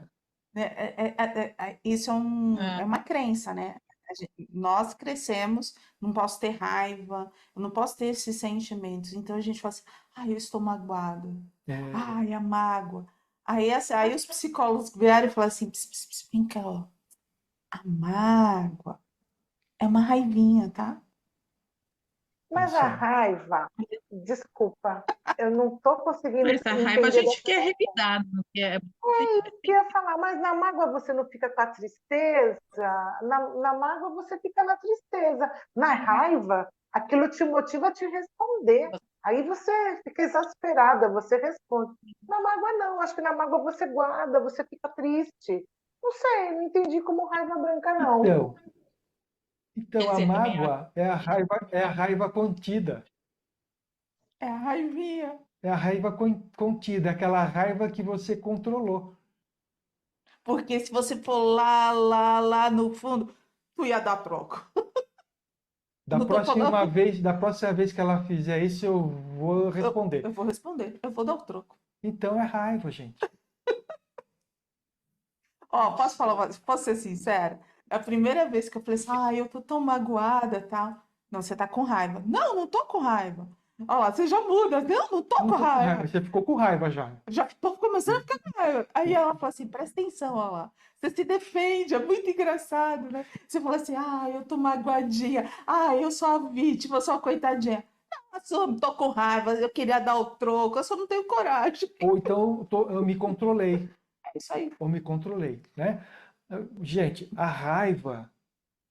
Isso é É. uma crença, né? Nós crescemos, não posso ter raiva, eu não posso ter esses sentimentos. Então a gente fala assim, ai, eu estou magoado. É, Ai, a mágoa. Aí os psicólogos vieram e falaram assim, vem cá, ó. A mágoa é uma raivinha, tá? Mas isso a aí. raiva, desculpa, eu não estou conseguindo Essa raiva a entender gente dessa quer revidar, não quer? que ia falar, mas na mágoa você não fica com a tristeza, na mágoa você fica na tristeza, na raiva, aquilo te motiva a te responder. Aí você fica exasperada, você responde. Na mágoa não, acho que na mágoa você guarda, você fica triste. Não sei, não entendi como raiva branca, não. Então, Quer então a dizer, também acho. mágoa é a raiva contida. É a raivinha. É a raiva contida, aquela raiva que você controlou. Porque se você for lá no fundo, tu ia dar troco. Não tô falando, Da próxima vez que ela fizer isso, eu vou eu responder. vou responder, eu vou dar o troco. Então é raiva, gente. Ó, posso ser sincera? É a primeira vez que eu falei assim, eu tô tão magoada, tal. Não, você tá com raiva. Não, não tô com raiva. Ó lá, você já muda. Não, não tô Não com tô com raiva. raiva. Você ficou com raiva já. Já tô começando a ficar com raiva. Aí ela falou assim, presta atenção, ó lá. Você se defende, é muito engraçado, né? Você fala assim, eu tô magoadinha. Eu sou a vítima, eu sou a coitadinha. Não, eu só tô com raiva, eu queria dar o troco, eu só não tenho coragem. Ou então eu me controlei. É isso aí. Ou me controlei, né? Gente, a raiva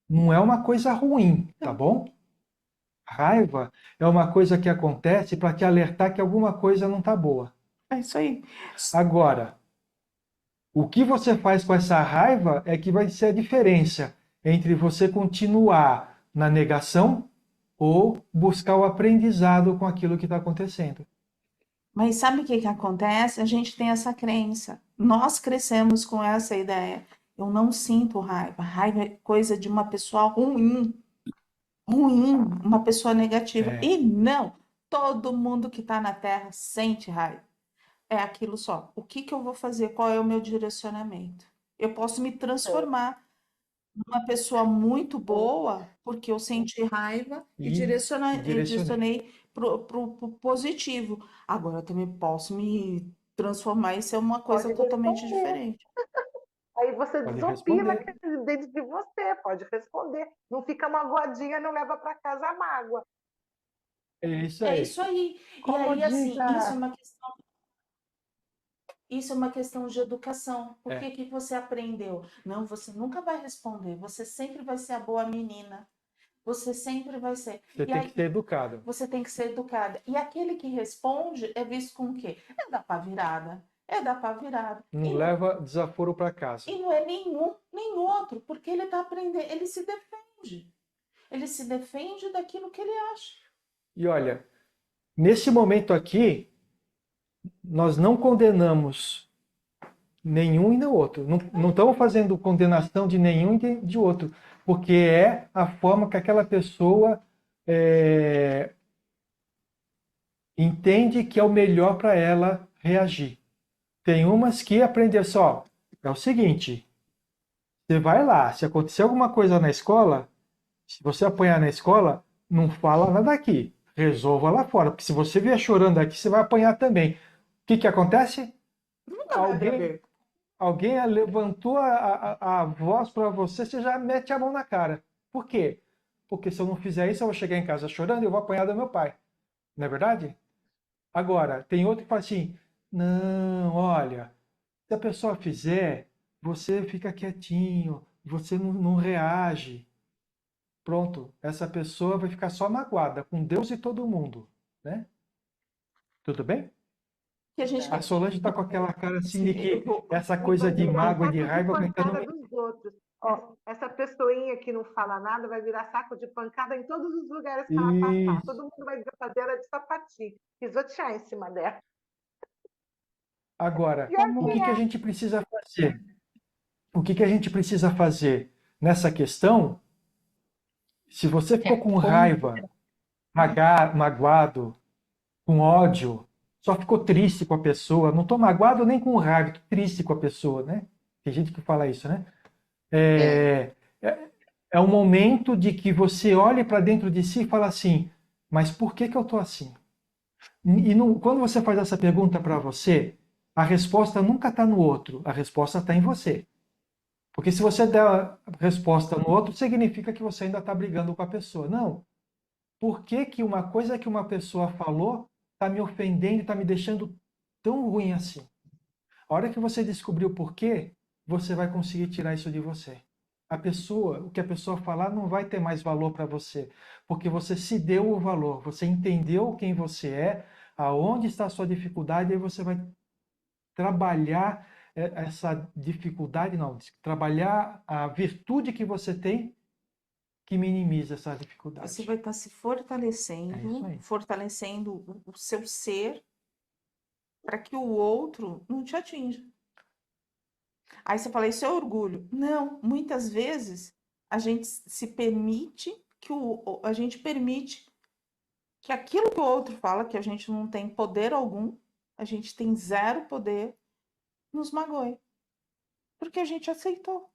não é uma coisa ruim, tá Não, bom? Raiva é uma coisa que acontece para te alertar que alguma coisa não tá boa. é isso aí. Agora, o que você faz com essa raiva é que vai ser a diferença entre você continuar na negação ou buscar o aprendizado com aquilo que está acontecendo. Mas sabe o que que acontece? A gente tem essa crença. Nós crescemos com essa ideia. Eu não sinto raiva. Raiva é coisa de uma pessoa ruim, ruim, uma pessoa negativa. É, E não, todo mundo que está na Terra sente raiva. É aquilo só. O que que eu vou fazer? Qual é o meu direcionamento? Eu posso me transformar numa pessoa muito boa porque eu senti raiva e e direcionei. direcionei pro positivo. Agora eu também posso me transformar e ser uma coisa Pode totalmente responder. diferente. Aí você Pode desopila responder. que dentro de você, pode responder. Não fica magoadinha, não leva para casa a mágoa. É isso É aí. isso aí. E Como aí, diz assim, a. isso é uma questão de educação. O É. que que você aprendeu? Não, você nunca vai responder. Você sempre vai ser a boa menina. Você sempre vai ser. Você E tem que aí, ser educado. você tem que ser educada. E aquele que responde é visto como o quê? É da pá virada. É da pá virada. Não leva desaforo para casa. E não é nenhum, nem outro, porque ele está aprendendo, ele se defende. Ele se defende daquilo que ele acha. E olha, nesse momento aqui, nós não condenamos nenhum e nem outro. Não estamos fazendo condenação de nenhum e de outro, porque é a forma que aquela pessoa entende que é o melhor para ela reagir. Tem umas que aprender só. É o seguinte: você vai lá, se acontecer alguma coisa na escola, se você apanhar na escola, não fala nada aqui. Resolva lá fora, porque se você vier chorando aqui, você vai apanhar também. O que que acontece? Nunca vai Alguém, ver. alguém levantou a voz para você, você já mete a mão na cara. Por quê? Porque se eu não fizer isso, eu vou chegar em casa chorando e eu vou apanhar do meu pai. Não é verdade? Agora, tem outro que fala assim: não, olha, se a pessoa fizer, você fica quietinho, você não reage. Pronto, essa pessoa vai ficar só magoada com Deus e todo mundo, né? Tudo bem? Que a gente A Solange está com aquela cara assim de que essa Vai coisa de virar mágoa, de saco de raiva vai estar pancada no... dos outros. Ó, essa pessoinha que não fala nada vai virar saco de pancada em todos os lugares que ela passar. Isso. Todo mundo vai fazer ela de sapatinho, pisotear em cima dela. Agora, Pior o que que que a é. gente precisa fazer? O que que a gente precisa fazer nessa questão? Se você ficou com raiva, magoado, com ódio, só ficou triste com a pessoa, não estou magoado nem com raiva, tô triste com a pessoa, né? Tem gente que fala isso, né? É um momento de que você olhe para dentro de si e fala assim, mas por que que eu estou assim? E quando você faz essa pergunta para você, a resposta nunca está no outro, a resposta está em você. Porque se você der a resposta no outro, significa que você ainda está brigando com a pessoa. Não. Por que que uma coisa que uma pessoa falou está me ofendendo, está me deixando tão ruim assim? A hora que você descobrir o porquê, você vai conseguir tirar isso de você. A pessoa, o que a pessoa falar não vai ter mais valor para você, porque você se deu o valor, você entendeu quem você é, aonde está a sua dificuldade, e aí você vai trabalhar essa dificuldade, não, trabalhar a virtude que você tem que minimiza essa dificuldade. Você vai estar se É isso fortalecendo, aí. fortalecendo o seu ser para que o outro não te atinja. Aí você fala, isso é orgulho. Não, muitas vezes a gente se permite a gente permite que aquilo que o outro fala, que a gente não tem poder algum, a gente tem zero poder, nos magoe. Porque a gente aceitou.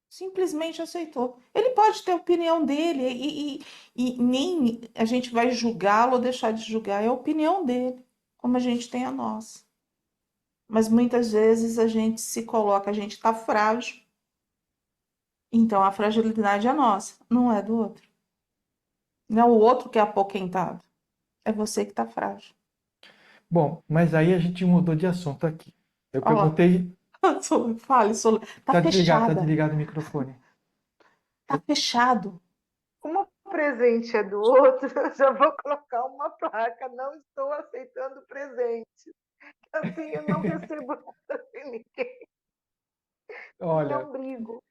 Simplesmente aceitou. Ele pode ter a opinião dele e nem a gente vai julgá-lo ou deixar de julgar, é a opinião dele, como a gente tem a nossa. Mas muitas vezes a gente se coloca, a gente está frágil, então a fragilidade é nossa, não é do outro. Não é o outro que é apoquentado, é você que está frágil. Bom, mas aí a gente mudou de assunto aqui. Eu Ó, perguntei, fale, tá tá fechada, desligado o microfone. tá fechado. Como o presente é do outro, eu já vou colocar uma placa. Não estou aceitando presente. Assim eu não recebo nada de ninguém. E Olha, não brigo.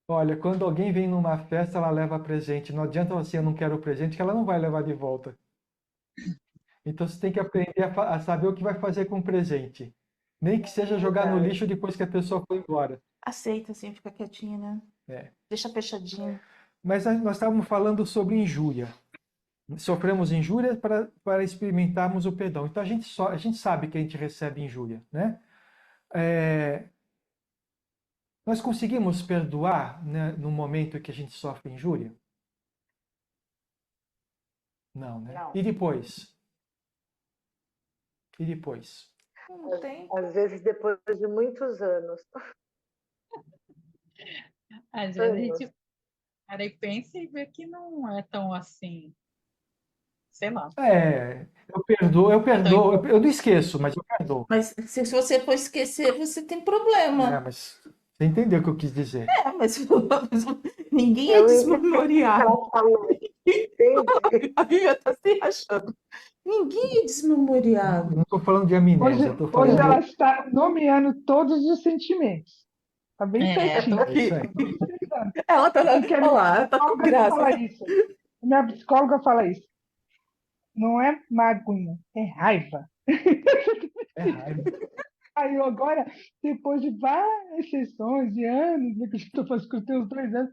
olha, quando alguém vem numa festa, ela leva presente. Não adianta você, eu não quero presente, que ela não vai levar de volta. Então você tem que aprender a saber o que vai fazer com o presente. Nem que seja jogar no lixo depois que a pessoa foi embora. Aceita assim, fica quietinha, né? É. Deixa fechadinho. Mas nós estávamos falando sobre injúria. Sofremos injúria para experimentarmos o perdão. Então a gente sabe que a gente recebe injúria, né? Nós conseguimos perdoar, né, no momento que a gente sofre injúria? Não, né? Não. E depois? E depois? Não tem. Às vezes, depois de muitos anos. Às vezes a Anos. gente para e pensa e vê que não é tão assim, sei lá. Eu não esqueço, mas eu perdoo. Mas se você for esquecer, você tem problema. Mas você entendeu o que eu quis dizer? Mas ninguém é Eu entendi o que desmemoriado. ela falou. Entendi. A Bíblia está se achando. Ninguém é desmemoriado. Não estou falando de amnésia, estou Hoje falando ela está nomeando todos os sentimentos. Está bem certinho. É isso aí. Ela tá, Porque a olha lá, ela tá com psicóloga graça. fala isso. A minha psicóloga fala isso. Não é mágoa, é raiva. É raiva. Aí eu agora, depois de várias sessões, de anos, né, que eu estou fazendo com os teus 2 anos,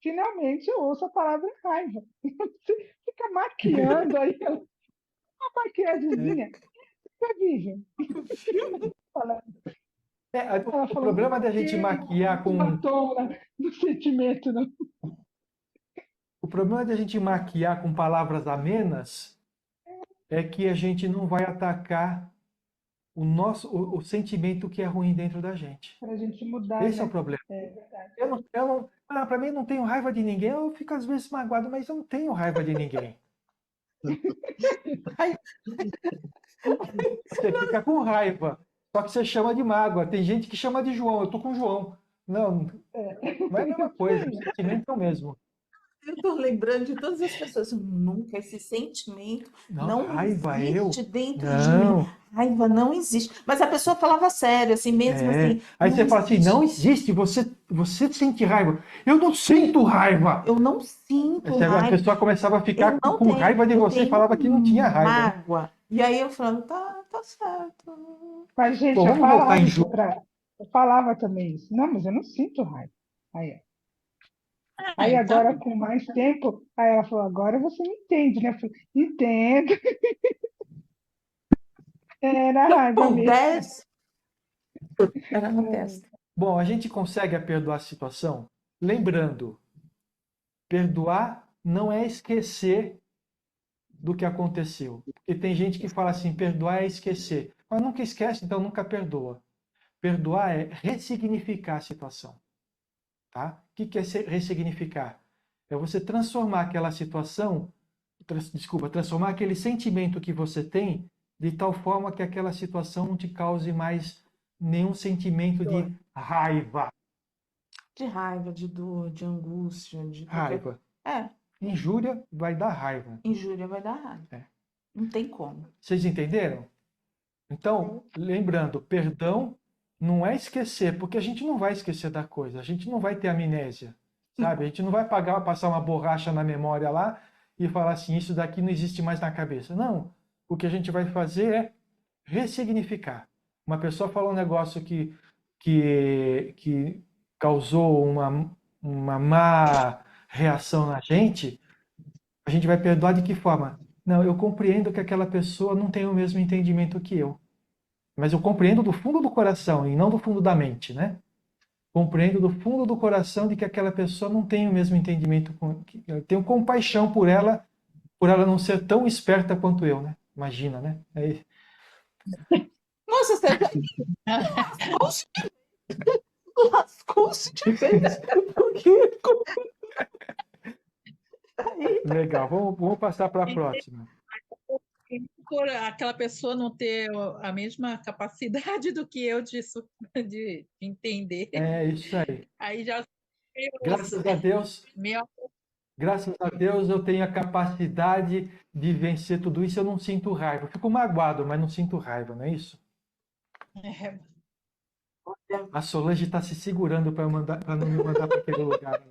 finalmente eu ouço a palavra raiva. Você fica maquiando aí, uma maquiagemzinha. Fica virgem. Ela O falou, problema da gente maquiar com do sentimento, não. o problema da gente maquiar com palavras amenas é que a gente não vai atacar o sentimento que é ruim dentro da gente. Para a gente mudar, Esse é né? o problema. É verdade. Para mim, não tenho raiva de ninguém. Eu fico às vezes magoado, mas eu não tenho raiva de ninguém. Você fica com raiva. Só que você chama de mágoa. Tem gente que chama de João. Eu tô com o João. Não, não é a mesma coisa. O sentimento é o mesmo. Eu tô lembrando de todas as pessoas. Nunca esse sentimento Não, não raiva, existe dentro de mim. Não. Raiva não existe. Mas a pessoa falava sério, assim, mesmo assim. Aí não você fala assim, existe. não existe, você sente raiva. Eu não sinto raiva. Eu não sinto A raiva. pessoa começava a Eu ficar não com tenho, raiva de eu você e tenho falava que não tinha raiva. Né? mágoa. E aí eu falando, tá certo. Mas, gente, Bom, eu vamos voltar falava em isso João. eu falava também isso. Não, mas eu não sinto raiva. Aí, Ah, então, agora, com mais tempo, aí ela falou, agora você me entende, né? Eu falei, entendo. Era raiva mesmo. Pudesse, era na testa. Bom, a gente consegue perdoar a situação? Lembrando, perdoar não é esquecer do que aconteceu. Porque tem gente que fala assim, perdoar é esquecer. Mas nunca esquece, então nunca perdoa. Perdoar é ressignificar a situação. Tá? O que é ressignificar? É você transformar aquela situação, transformar aquele sentimento que você tem de tal forma que aquela situação não te cause mais nenhum sentimento de raiva. De raiva, de dor, de angústia, de qualquer... Raiva. É, Injúria vai dar raiva. injúria vai dar raiva. É. Não tem como. Vocês entenderam? Então, lembrando, perdão não é esquecer, porque a gente não vai esquecer da coisa, a gente não vai ter amnésia, sabe? A gente não vai passar uma borracha na memória lá e falar assim, isso daqui não existe mais na cabeça. Não, o que a gente vai fazer é ressignificar. Uma pessoa falou um negócio que causou uma má reação na gente, a gente vai perdoar de que forma? Não, eu compreendo que aquela pessoa não tem o mesmo entendimento que eu. Mas eu compreendo do fundo do coração e não do fundo da mente, né? Compreendo do fundo do coração de que aquela pessoa não tem o mesmo entendimento. Eu tenho compaixão por ela não ser tão esperta quanto eu, né? Imagina, né? Nossa, você lascou-se de vez. Porque... Legal, vamos passar para a próxima. por aquela pessoa não ter a mesma capacidade do que eu de entender, É isso aí. aí já Graças a Deus, meu, graças a Deus eu tenho a capacidade de vencer tudo isso. Eu não sinto raiva. Eu fico magoado, mas não sinto raiva, não é isso? é, A Solange está se segurando para não me mandar para aquele lugar.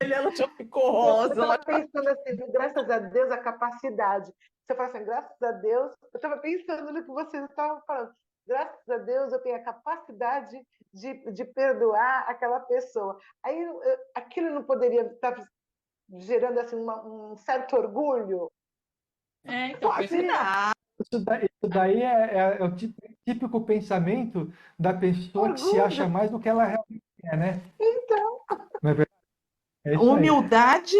Ela já ficou Eu rosa. estava pensando assim, graças a Deus, a capacidade. Você fala assim, graças a Deus, eu estava pensando no que vocês estavam falando. Graças a Deus, eu tenho a capacidade de perdoar aquela pessoa. Aí, aquilo não poderia estar gerando assim, um certo orgulho? então, Pode dar. Isso daí é o típico pensamento da pessoa que se acha mais do que ela realmente é, né? Então, Não é verdade? É isso aí. Humildade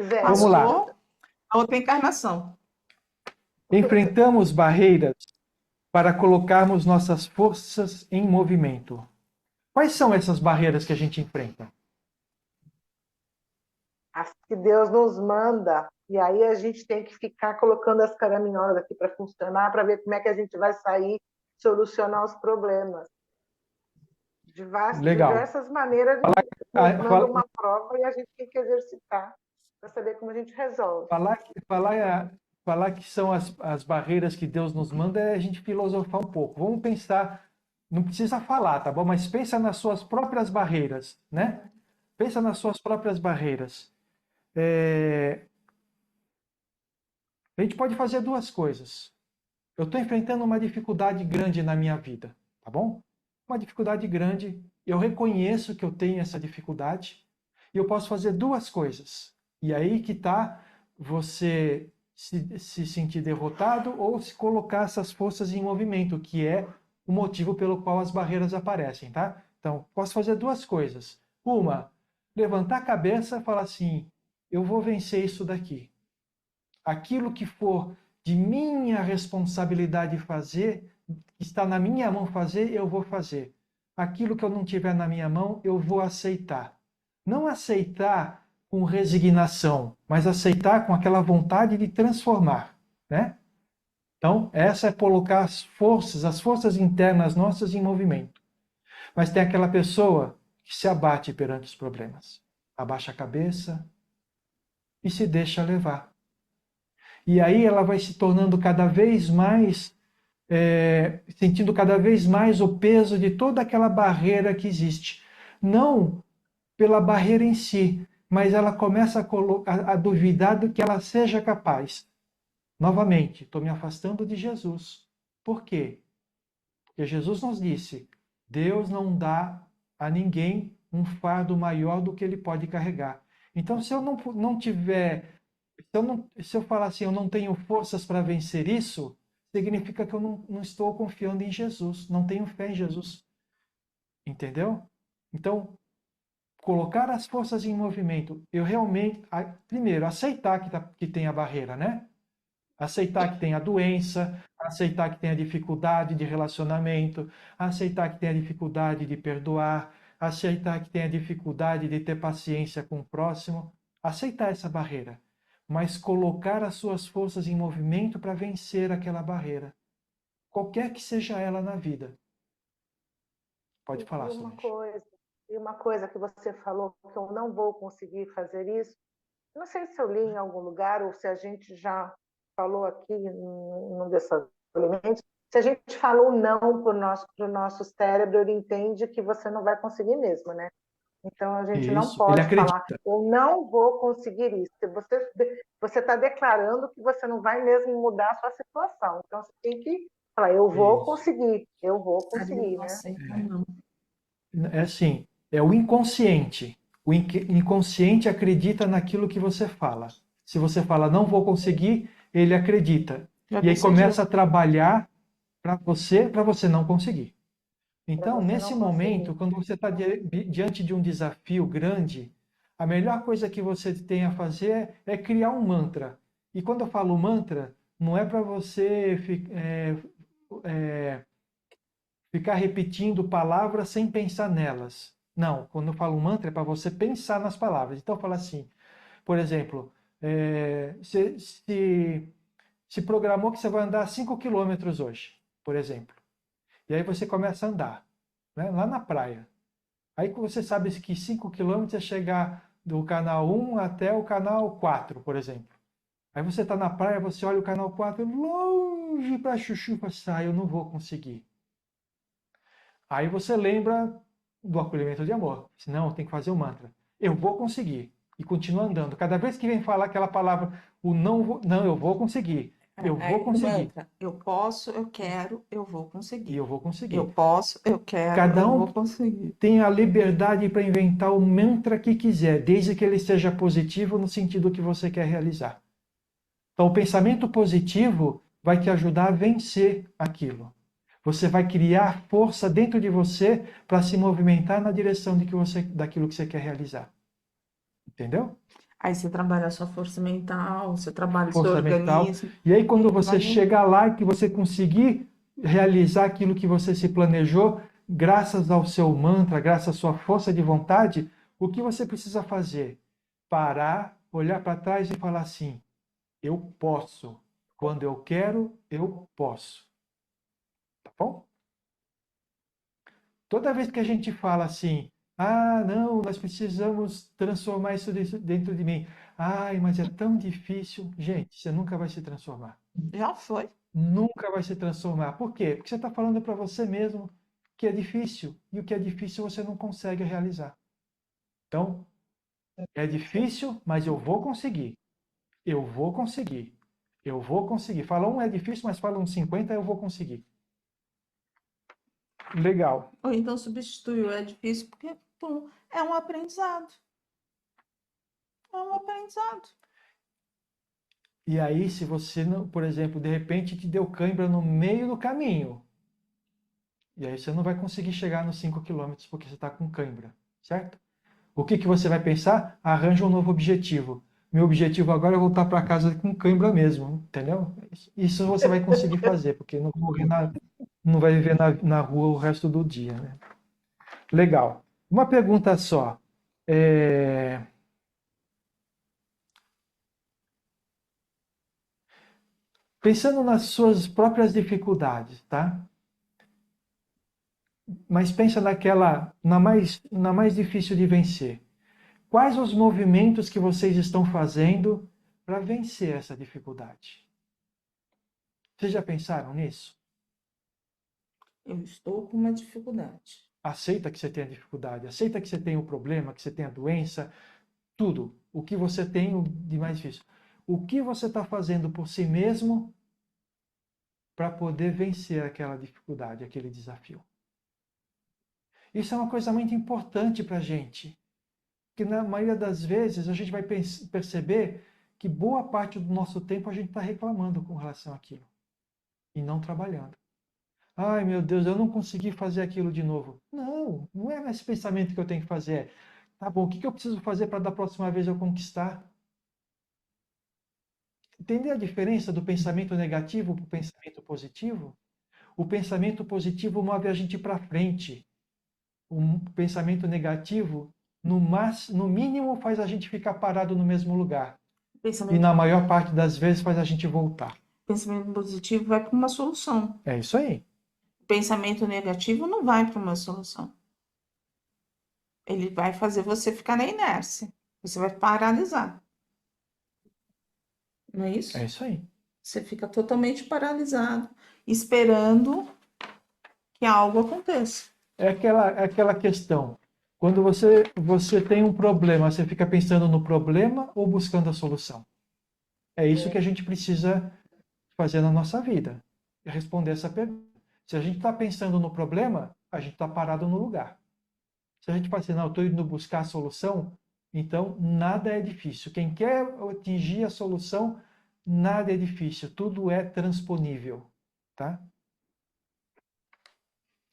Zé, Vamos lá. passou a outra encarnação. Enfrentamos barreiras para colocarmos nossas forças em movimento. Quais são essas barreiras que a gente enfrenta? as que Deus nos manda. E aí a gente tem que ficar colocando as caraminholas aqui para funcionar, para ver como é que a gente vai sair, solucionar os problemas. De Legal. diversas maneiras, nos manda uma prova e a gente tem que exercitar para saber como a gente resolve. Falar que são as barreiras que Deus nos manda é a gente filosofar um pouco. Vamos pensar, não precisa falar, tá bom? Mas pensa nas suas próprias barreiras, né? Pensa nas suas próprias barreiras. A gente pode fazer duas coisas. Eu estou enfrentando uma dificuldade grande na minha vida, tá bom? Uma dificuldade grande, eu reconheço que eu tenho essa dificuldade e eu posso fazer duas coisas. E aí que está você se sentir derrotado ou se colocar essas forças em movimento, que é o motivo pelo qual as barreiras aparecem, tá? Então, posso fazer duas coisas. Uma, levantar a cabeça e falar assim, eu vou vencer isso daqui. Aquilo que for de minha responsabilidade fazer, está na minha mão fazer, eu vou fazer. Aquilo que eu não tiver na minha mão, eu vou aceitar. Não aceitar com resignação, mas aceitar com aquela vontade de transformar, né? Então, essa é colocar as forças internas nossas em movimento. Mas tem aquela pessoa que se abate perante os problemas. Abaixa a cabeça e se deixa levar. E aí ela vai se tornando cada vez mais, sentindo cada vez mais o peso de toda aquela barreira que existe. Não pela barreira em si, mas ela começa a duvidar do que ela seja capaz. Novamente, estou me afastando de Jesus. Por quê? Porque Jesus nos disse, Deus não dá a ninguém um fardo maior do que ele pode carregar. Então, se eu não tiver, se eu falar assim, eu não tenho forças para vencer isso, significa que eu não estou confiando em Jesus, não tenho fé em Jesus. Entendeu? Então, colocar as forças em movimento, eu realmente, primeiro, aceitar que tem a barreira, né? Aceitar que tem a doença, aceitar que tem a dificuldade de relacionamento, aceitar que tem a dificuldade de perdoar, aceitar que tem a dificuldade de ter paciência com o próximo, aceitar essa barreira, mas colocar as suas forças em movimento para vencer aquela barreira, qualquer que seja ela na vida. Pode falar, Solange. E uma coisa que você falou, que eu não vou conseguir fazer isso, não sei se eu li em algum lugar ou se a gente já falou aqui num desses alimentos, se a gente falou não para o nosso cérebro, ele entende que você não vai conseguir mesmo, né? Então a gente não Isso, ele pode falar, acredita. eu não vou conseguir isso. Você está declarando que você não vai mesmo mudar a sua situação. Então você tem que falar, eu vou conseguir, né? Aceita, não. É assim, é o inconsciente. O inconsciente acredita naquilo que você fala. Se você fala não vou conseguir, ele acredita. Já E aí decidiu. começa a trabalhar para você não conseguir. Então, você nesse não momento, conseguir. quando você está diante de um desafio grande, a melhor coisa que você tem a fazer é criar um mantra. E quando eu falo mantra, não é para você ficar repetindo palavras sem pensar nelas. Não, quando eu falo mantra é para você pensar nas palavras. Então, eu falo assim, por exemplo, se programou que você vai andar 5 quilômetros hoje, por exemplo. E aí você começa a andar, né, lá na praia. Aí você sabe que 5 quilômetros é chegar do canal 1 até o canal 4, por exemplo. Aí você está na praia, você olha o canal 4 longe para chuchu, eu não vou conseguir. Aí você lembra do acolhimento de amor. Senão tem que fazer o mantra. Eu vou conseguir. E continua andando. Cada vez que vem falar aquela palavra, o não, não, eu vou conseguir. Eu vou conseguir. Mantra, eu posso, eu quero, eu vou E conseguir. eu vou conseguir. Eu posso, eu quero, Cada eu um vou conseguir. tem a liberdade para inventar o mantra que quiser, desde que ele seja positivo no sentido que você quer realizar. Então, o pensamento positivo vai te ajudar a vencer aquilo. Você vai criar força dentro de você para se movimentar na direção daquilo que você quer realizar. Entendeu? Aí você trabalha a sua força mental, você trabalha o seu Força mental. organismo. E aí, quando você vai- chegar lá e que você conseguir realizar aquilo que você se planejou, graças ao seu mantra, graças à sua força de vontade, o que você precisa fazer? Parar, olhar para trás e falar assim: eu posso. Quando eu quero, eu posso. Tá bom? Toda vez que a gente fala assim, não, nós precisamos transformar isso dentro de mim. Ai, mas é tão difícil. Gente, você nunca vai se transformar. Já foi. Nunca vai se transformar. Por quê? Porque você está falando para você mesmo que é difícil. E o que é difícil você não consegue realizar. Então, é difícil, mas eu vou conseguir. Eu vou conseguir. Eu vou conseguir. Fala um é difícil, mas fala um 50, eu vou conseguir. Legal. Ou então substitui o é difícil, porque pum, é um aprendizado. É um aprendizado. E aí, se você, não, por exemplo, de repente te deu cãibra no meio do caminho, e aí você não vai conseguir chegar nos 5 quilômetros porque você está com cãibra, certo? O que você vai pensar? Arranja um novo objetivo. Meu objetivo agora é voltar para casa com cãibra mesmo, entendeu? Isso você vai conseguir fazer, porque não vai viver na rua o resto do dia, né? Legal. Uma pergunta só. Pensando nas suas próprias dificuldades, tá? Mas pensa na mais difícil de vencer. Quais os movimentos que vocês estão fazendo para vencer essa dificuldade? Vocês já pensaram nisso? Eu estou com uma dificuldade. Aceita que você tem a dificuldade, aceita que você tem o problema, que você tem a doença, tudo. O que você tem de mais difícil. O que você está fazendo por si mesmo para poder vencer aquela dificuldade, aquele desafio? Isso é uma coisa muito importante para a gente. Que na maioria das vezes a gente vai perceber que boa parte do nosso tempo a gente está reclamando com relação àquilo e não trabalhando. Ai, meu Deus, eu não consegui fazer aquilo de novo. Não, não é esse pensamento que eu tenho que fazer. Tá bom, o que eu preciso fazer para da próxima vez eu conquistar? Entender a diferença do pensamento negativo para o pensamento positivo? O pensamento positivo move a gente para frente. O pensamento negativo, no mínimo, faz a gente ficar parado no mesmo lugar. E Pensamento, na maior parte das vezes faz a gente voltar. pensamento positivo vai para uma solução. É isso aí. Pensamento negativo não vai para uma solução. Ele vai fazer você ficar na inércia. Você vai paralisar. Não é isso? É isso aí. Você fica totalmente paralisado, esperando que algo aconteça. É aquela questão. Quando você tem um problema, você fica pensando no problema ou buscando a solução? É isso que a gente precisa fazer na nossa vida. É responder essa pergunta. Se a gente está pensando no problema, a gente está parado no lugar. Se a gente fala assim, não, eu estou indo buscar a solução, então nada é difícil. Quem quer atingir a solução, nada é difícil. Tudo é transponível. Tá?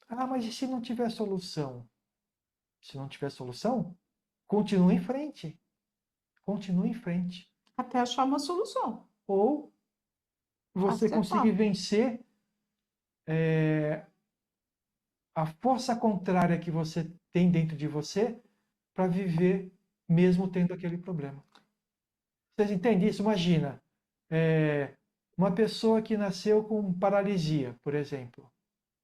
Ah, mas e se não tiver solução? Se não tiver solução, continue em frente. Continue em frente. Até achar uma solução. Ou você Acertar. conseguir vencer a força contrária que você tem dentro de você para viver mesmo tendo aquele problema. Vocês entendem isso? Imagina, uma pessoa que nasceu com paralisia, por exemplo.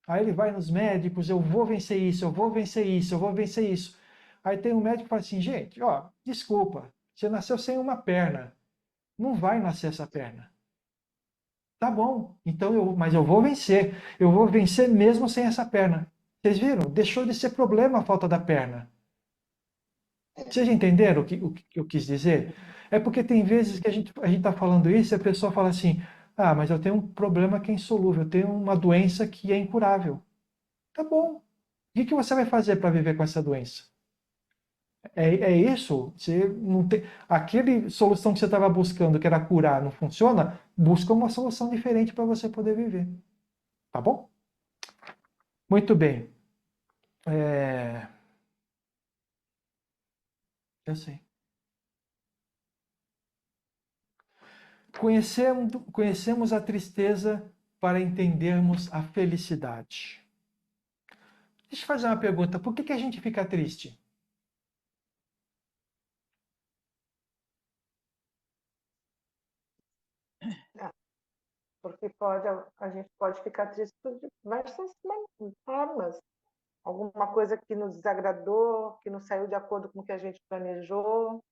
Aí ele vai nos médicos, eu vou vencer isso, eu vou vencer isso, eu vou vencer isso. Aí tem um médico que fala assim, gente, ó, desculpa, você nasceu sem uma perna. Não vai nascer essa perna. Tá bom, então mas eu vou vencer. Eu vou vencer mesmo sem essa perna. Vocês viram? Deixou de ser problema a falta da perna. Vocês entenderam o que eu quis dizer? É porque tem vezes que a gente está falando isso e a pessoa fala assim, ah, mas eu tenho um problema que é insolúvel, eu tenho uma doença que é incurável. Tá bom. O que você vai fazer para viver com essa doença? É isso? Você não tem... Aquele solução que você estava buscando, que era curar, não funciona? Busca uma solução diferente para você poder viver. Tá bom? Muito bem. Eu sei. Conhecemos a tristeza para entendermos a felicidade. Deixa eu fazer uma pergunta. Por que a gente fica triste? Porque a gente pode ficar triste de diversas formas. Alguma coisa que nos desagradou, que não saiu de acordo com o que a gente planejou.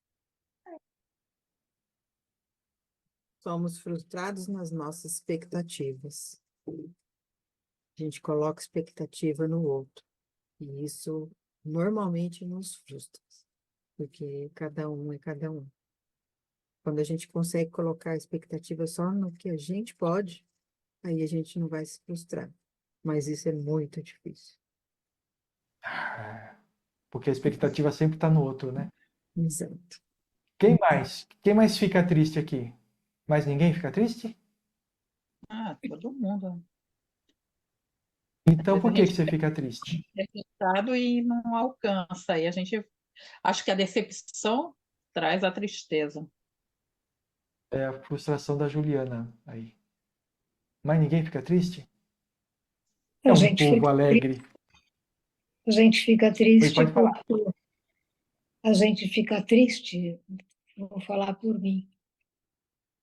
Somos frustrados nas nossas expectativas. A gente coloca expectativa no outro. E isso normalmente nos frustra, porque cada um é cada um. Quando a gente consegue colocar a expectativa só no que a gente pode, aí a gente não vai se frustrar. Mas isso é muito difícil. Porque a expectativa sempre está no outro, né? Exato. Quem mais? Quem mais fica triste aqui? Mais ninguém fica triste? Ah, todo mundo. Então Às por vezes que você fica triste? é frustrado e não alcança. E a gente acho que a decepção traz a tristeza. É a frustração da Juliana aí. Mas ninguém fica triste? É A um gente povo fica, alegre. a gente fica Oi, triste pode falar. porque a gente fica triste, vou falar por mim.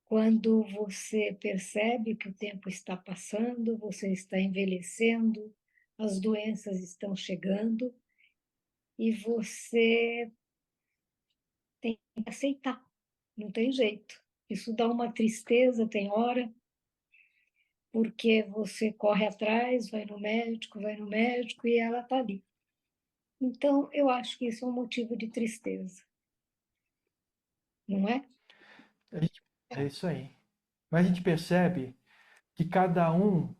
quando você percebe que o tempo está passando, você está envelhecendo, as doenças estão chegando e você tem que aceitar, não tem jeito. Isso dá uma tristeza, tem hora, porque você corre atrás, vai no médico e ela está ali. Então, eu acho que isso é um motivo de tristeza, não é? É isso aí. Mas a gente percebe que cada um,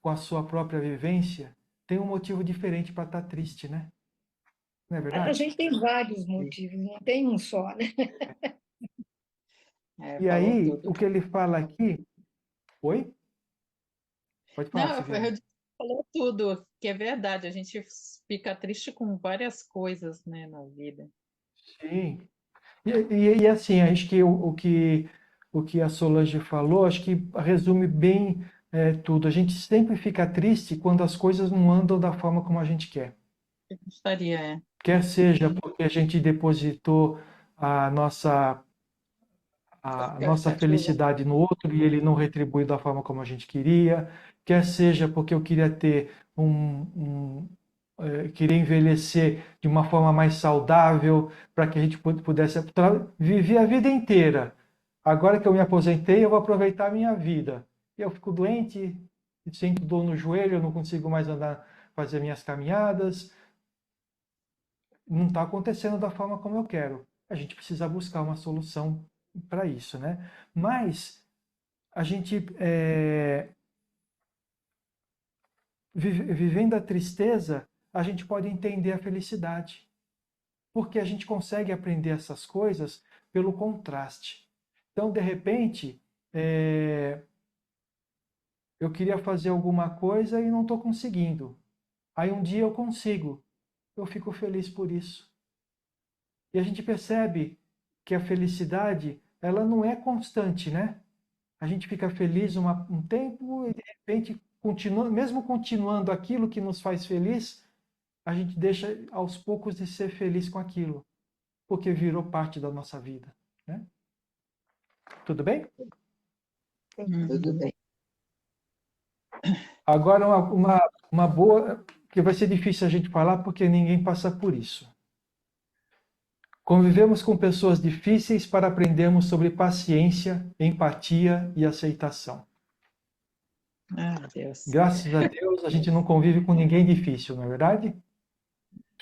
com a sua própria vivência, tem um motivo diferente para estar triste, né? Não é A verdade? gente tem vários motivos, não tem um só, né? E Falou aí, tudo. o que ele fala aqui. Oi? Pode falar, Não, Silviane. falou tudo, que é verdade. A gente fica triste com várias coisas, né, na vida. Sim. E assim, acho que o que a Solange falou, acho que resume bem tudo. A gente sempre fica triste quando as coisas não andam da forma como a gente quer. Eu gostaria, é. Quer seja porque a gente depositou a nossa, a nossa Expectativa. felicidade no outro e ele não retribui da forma como a gente queria, quer seja porque eu queria ter queria envelhecer de uma forma mais saudável, para que a gente pudesse viver a vida inteira. Agora que eu me aposentei, eu vou aproveitar a minha vida. Eu fico doente, sinto dor no joelho, eu não consigo mais andar, fazer minhas caminhadas. Não está acontecendo da forma como eu quero. A gente precisa buscar uma solução para isso, né? Mas a gente vivendo a tristeza, a gente pode entender a felicidade, porque a gente consegue aprender essas coisas pelo contraste. Então, de repente, eu queria fazer alguma coisa e não estou conseguindo. Aí um dia eu consigo, eu fico feliz por isso. E a gente percebe que a felicidade, ela não é constante, né? A gente fica feliz um tempo e de repente, mesmo continuando aquilo que nos faz feliz, a gente deixa aos poucos de ser feliz com aquilo, porque virou parte da nossa vida, né? Tudo bem? Tudo bem. Agora uma boa, que vai ser difícil a gente falar porque ninguém passa por isso. Convivemos com pessoas difíceis para aprendermos sobre paciência, empatia e aceitação. Ah, Deus. Graças a Deus, a gente não convive com ninguém difícil, não é verdade?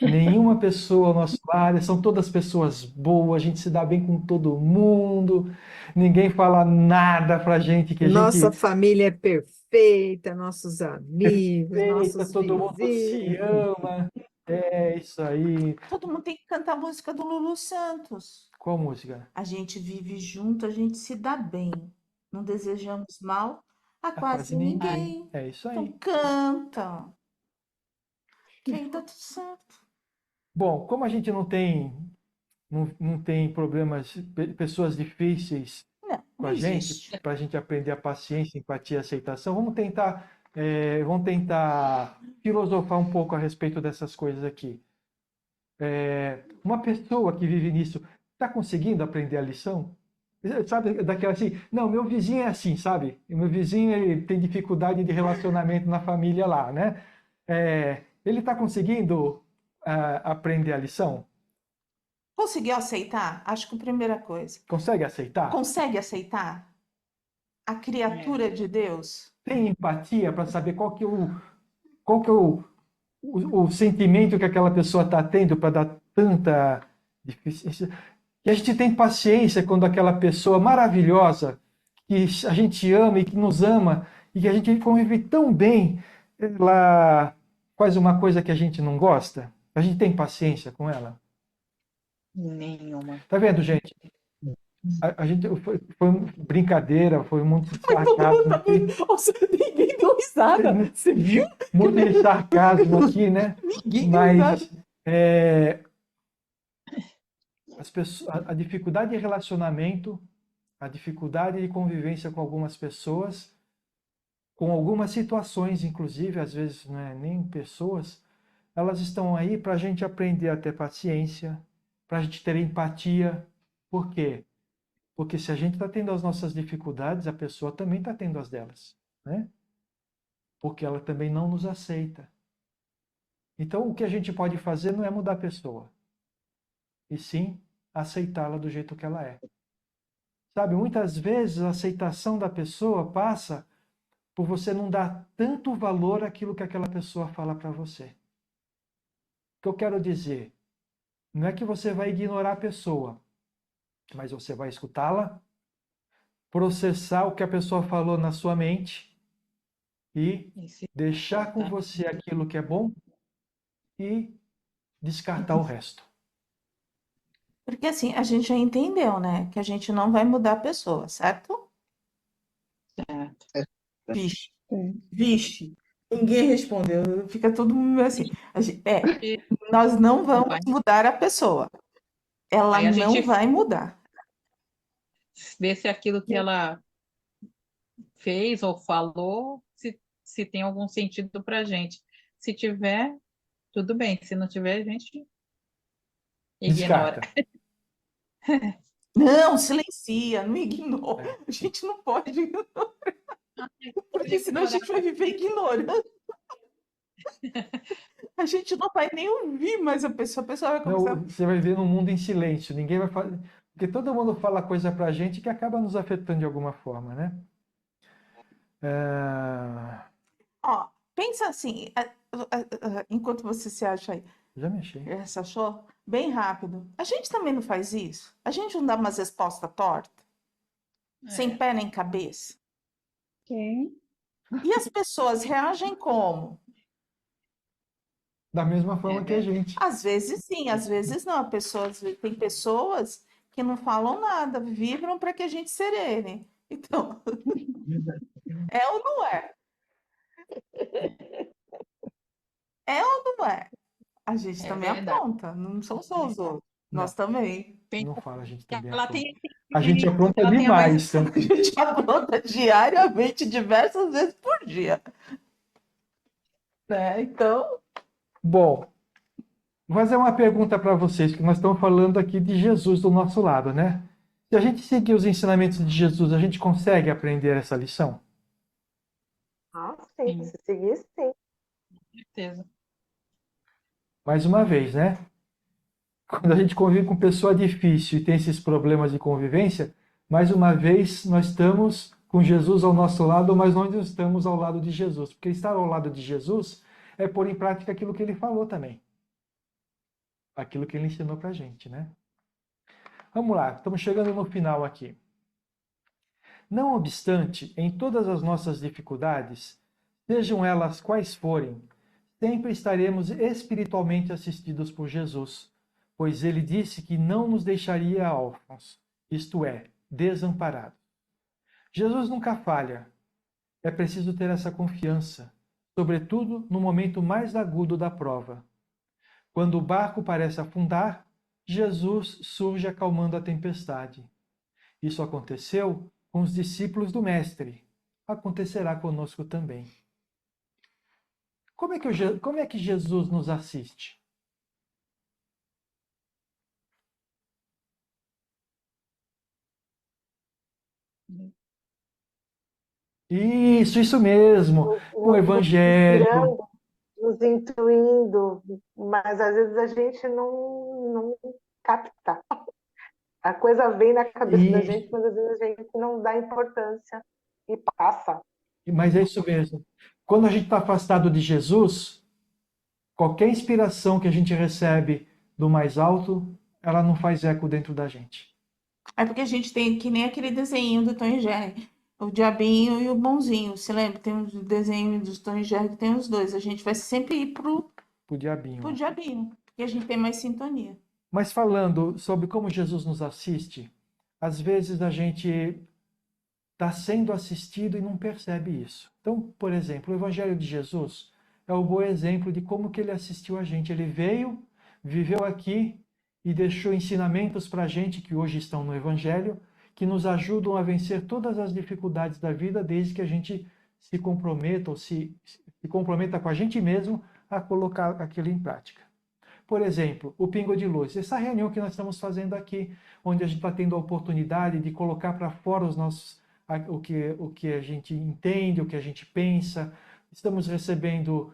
Nenhuma pessoa ao nosso lado, são todas pessoas boas, a gente se dá bem com todo mundo, ninguém fala nada pra gente que a Nossa gente família é perfeita, nossos amigos, feita, nossos todo mundo se vizinhos. ama. É isso aí. Todo mundo tem que cantar a música do Lulu Santos. Qual música? A gente vive junto, a gente se dá bem. Não desejamos mal a A quase quase ninguém. ninguém. É isso Então aí. canta, que aí dá tudo certo. Bom, como a gente não tem problemas, pessoas difíceis Não, com não a gente, existe. para a gente aprender a paciência, empatia e aceitação, vamos tentar filosofar um pouco a respeito dessas coisas aqui. Uma pessoa que vive nisso está conseguindo aprender a lição? Sabe, daquela assim, não, meu vizinho é assim, sabe? O meu vizinho ele tem dificuldade de relacionamento na família lá, né? Ele está conseguindo aprender a lição? Conseguiu aceitar? Acho que a primeira coisa. Consegue aceitar? Consegue aceitar a criatura de Deus? Tem empatia para saber qual que é o sentimento que aquela pessoa está tendo para dar tanta difícil. E a gente tem paciência quando aquela pessoa maravilhosa, que a gente ama e que nos ama, e que a gente convive tão bem, ela faz uma coisa que a gente não gosta. A gente tem paciência com ela. Nenhuma. Tá vendo, gente? A gente foi brincadeira, foi muito Todo mundo sarcasmo tá aqui. vendo. Nossa, ninguém deu risada. Você viu? Muito de sarcasmo aqui, né? Ninguém deu risada. Mas as pessoas, a dificuldade de relacionamento, a dificuldade de convivência com algumas pessoas, com algumas situações, inclusive, às vezes não é nem pessoas, elas estão aí para a gente aprender a ter paciência, para a gente ter empatia. Por quê? Porque se a gente está tendo as nossas dificuldades, a pessoa também está tendo as delas, né? Porque ela também não nos aceita. Então, o que a gente pode fazer não é mudar a pessoa, e sim aceitá-la do jeito que ela é. Sabe, muitas vezes a aceitação da pessoa passa por você não dar tanto valor àquilo que aquela pessoa fala para você. O que eu quero dizer, não é que você vai ignorar a pessoa, mas você vai escutá-la, processar o que a pessoa falou na sua mente e deixar com você aquilo que é bom e descartar o resto. Porque assim, a gente já entendeu, né? Que a gente não vai mudar a pessoa, certo? Certo. Vixe, Sim. vixe. Ninguém respondeu. Fica todo mundo assim. Nós não vamos mudar a pessoa. Ela Aí a não gente vai mudar. vê se aquilo que ela fez ou falou, se tem algum sentido para a gente. Se tiver, tudo bem. Se não tiver, a gente ignora. Descarta. Não, silencia, não ignora. A gente não pode ignorar, porque senão a gente vai viver ignorando. A gente não vai nem ouvir mais a pessoa vai começar. Não, você vai ver num mundo em silêncio, ninguém vai falar, porque todo mundo fala coisa pra gente que acaba nos afetando de alguma forma, né? Ó, pensa assim, enquanto você se acha aí, Já mexi. se achou? Bem rápido. A gente também não faz isso? A gente não dá umas respostas tortas? Sem pé nem cabeça? Sim. E as pessoas reagem como? Da mesma forma que a gente. Às vezes sim, às vezes não. Tem pessoas que não falam nada, vibram para que a gente serene. Então, é ou não é? É ou não é? A gente também verdade. apronta, não são só os outros. Nós também. Não fala, a gente também Ela apronta. tem, A gente apronta ela tem a mais- demais. Tanto A gente apronta diariamente, diversas vezes por dia. Né? Então, Bom, vou fazer uma pergunta para vocês, que nós estamos falando aqui de Jesus do nosso lado, né? Se a gente seguir os ensinamentos de Jesus, a gente consegue aprender essa lição? Ah, sim, se seguir, sim. certeza. Mais uma vez, né? Quando a gente convive com pessoa difícil e tem esses problemas de convivência, mais uma vez nós estamos com Jesus ao nosso lado, mas nós não estamos ao lado de Jesus. Porque estar ao lado de Jesus é pôr em prática aquilo que ele falou também. Aquilo que ele ensinou pra gente, né? Vamos lá, estamos chegando no final aqui. Não obstante, em todas as nossas dificuldades, sejam elas quais forem, sempre estaremos espiritualmente assistidos por Jesus, pois ele disse que não nos deixaria órfãos, isto é, desamparados. Jesus nunca falha. É preciso ter essa confiança, sobretudo no momento mais agudo da prova. Quando o barco parece afundar, Jesus surge acalmando a tempestade. Isso aconteceu com os discípulos do Mestre. Acontecerá conosco também. Como é que Jesus nos assiste? Isso mesmo. Com o Evangelho. Nos intuindo, mas às vezes a gente não capta. A coisa vem na cabeça da gente, mas às vezes a gente não dá importância e passa. Mas é isso mesmo. Quando a gente está afastado de Jesus, qualquer inspiração que a gente recebe do mais alto, ela não faz eco dentro da gente. é porque a gente tem que nem aquele desenho do Tom e Jerry, o diabinho e o bonzinho. Se lembra? Tem um desenho do Tom e Jerry que tem os dois. A gente vai sempre ir pro diabinho. diabinho, porque a gente tem mais sintonia. Mas falando sobre como Jesus nos assiste, às vezes a gente está sendo assistido e não percebe isso. Então, por exemplo, o Evangelho de Jesus é um bom exemplo de como que ele assistiu a gente. Ele veio, viveu aqui e deixou ensinamentos para a gente que hoje estão no Evangelho, que nos ajudam a vencer todas as dificuldades da vida, desde que a gente se comprometa ou se comprometa com a gente mesmo a colocar aquilo em prática. Por exemplo, o Pingo de Luz, essa reunião que nós estamos fazendo aqui, onde a gente está tendo a oportunidade de colocar para fora o que a gente entende, o que a gente pensa, estamos recebendo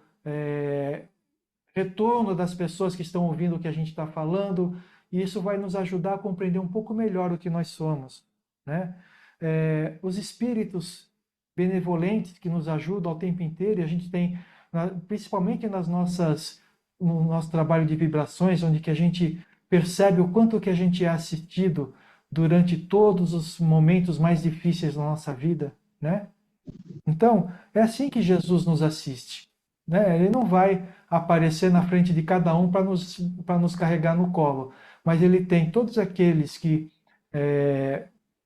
retorno das pessoas que estão ouvindo o que a gente está falando, e isso vai nos ajudar a compreender um pouco melhor o que nós somos, né? Os espíritos benevolentes que nos ajudam ao tempo inteiro, e a gente tem, principalmente no nosso trabalho de vibrações, onde que a gente percebe o quanto que a gente é assistido durante todos os momentos mais difíceis da nossa vida, né? Então, é assim que Jesus nos assiste, né? Ele não vai aparecer na frente de cada um para nos carregar no colo, mas ele tem todos aqueles que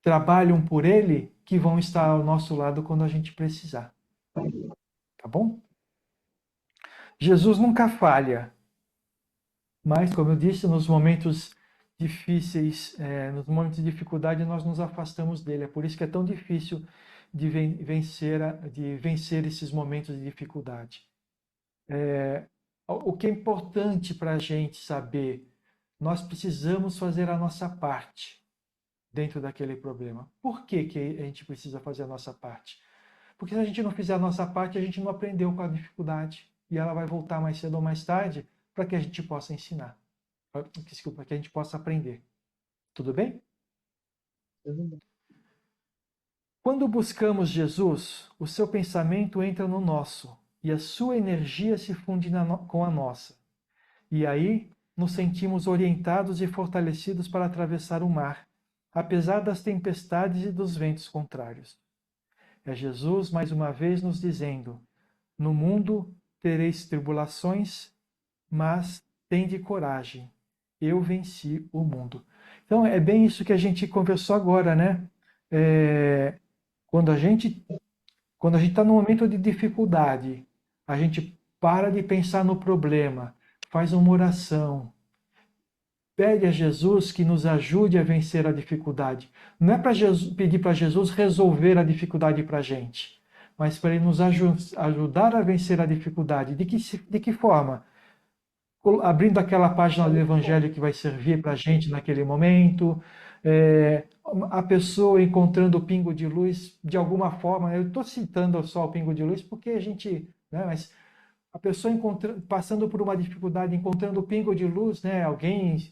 trabalham por ele que vão estar ao nosso lado quando a gente precisar. Tá bom? Jesus nunca falha, mas, como eu disse, nos momentos difíceis, nos momentos de dificuldade, nós nos afastamos dele. É por isso que é tão difícil de vencer esses momentos de dificuldade. O que é importante para a gente saber, nós precisamos fazer a nossa parte dentro daquele problema. Por que que a gente precisa fazer a nossa parte? Porque se a gente não fizer a nossa parte, a gente não aprendeu com a dificuldade. E ela vai voltar mais cedo ou mais tarde para que a gente possa ensinar. Desculpa, para que a gente possa aprender. Tudo bem? Quando buscamos Jesus, o seu pensamento entra no nosso e a sua energia se funde com a nossa. E aí nos sentimos orientados e fortalecidos para atravessar o mar, apesar das tempestades e dos ventos contrários. É Jesus mais uma vez nos dizendo: no mundo tereis tribulações, mas tende coragem. Eu venci o mundo. Então é bem isso que a gente conversou agora, né? Quando a gente está num momento de dificuldade, a gente para de pensar no problema, faz uma oração, pede a Jesus que nos ajude a vencer a dificuldade. Não é para pedir para Jesus resolver a dificuldade para a gente, mas para ele nos ajudar a vencer a dificuldade. De que forma? Abrindo aquela página do Evangelho que vai servir para a gente naquele momento, a pessoa encontrando o pingo de luz de alguma forma. Eu estou citando só o pingo de luz porque a gente, né, mas a pessoa passando por uma dificuldade, encontrando o pingo de luz, né, alguém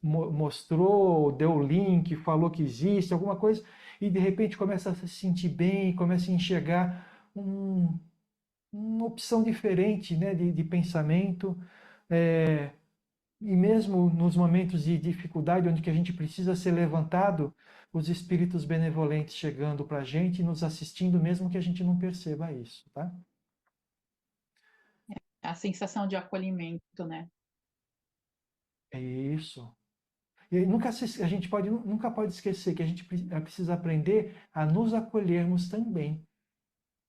mostrou, deu o link, falou que existe, alguma coisa, e de repente começa a se sentir bem, começa a enxergar uma opção diferente, né, de pensamento. E mesmo nos momentos de dificuldade, onde que a gente precisa ser levantado, os espíritos benevolentes chegando para a gente e nos assistindo, mesmo que a gente não perceba isso, tá? A sensação de acolhimento, né? É isso. E a gente nunca pode esquecer que a gente precisa aprender a nos acolhermos também.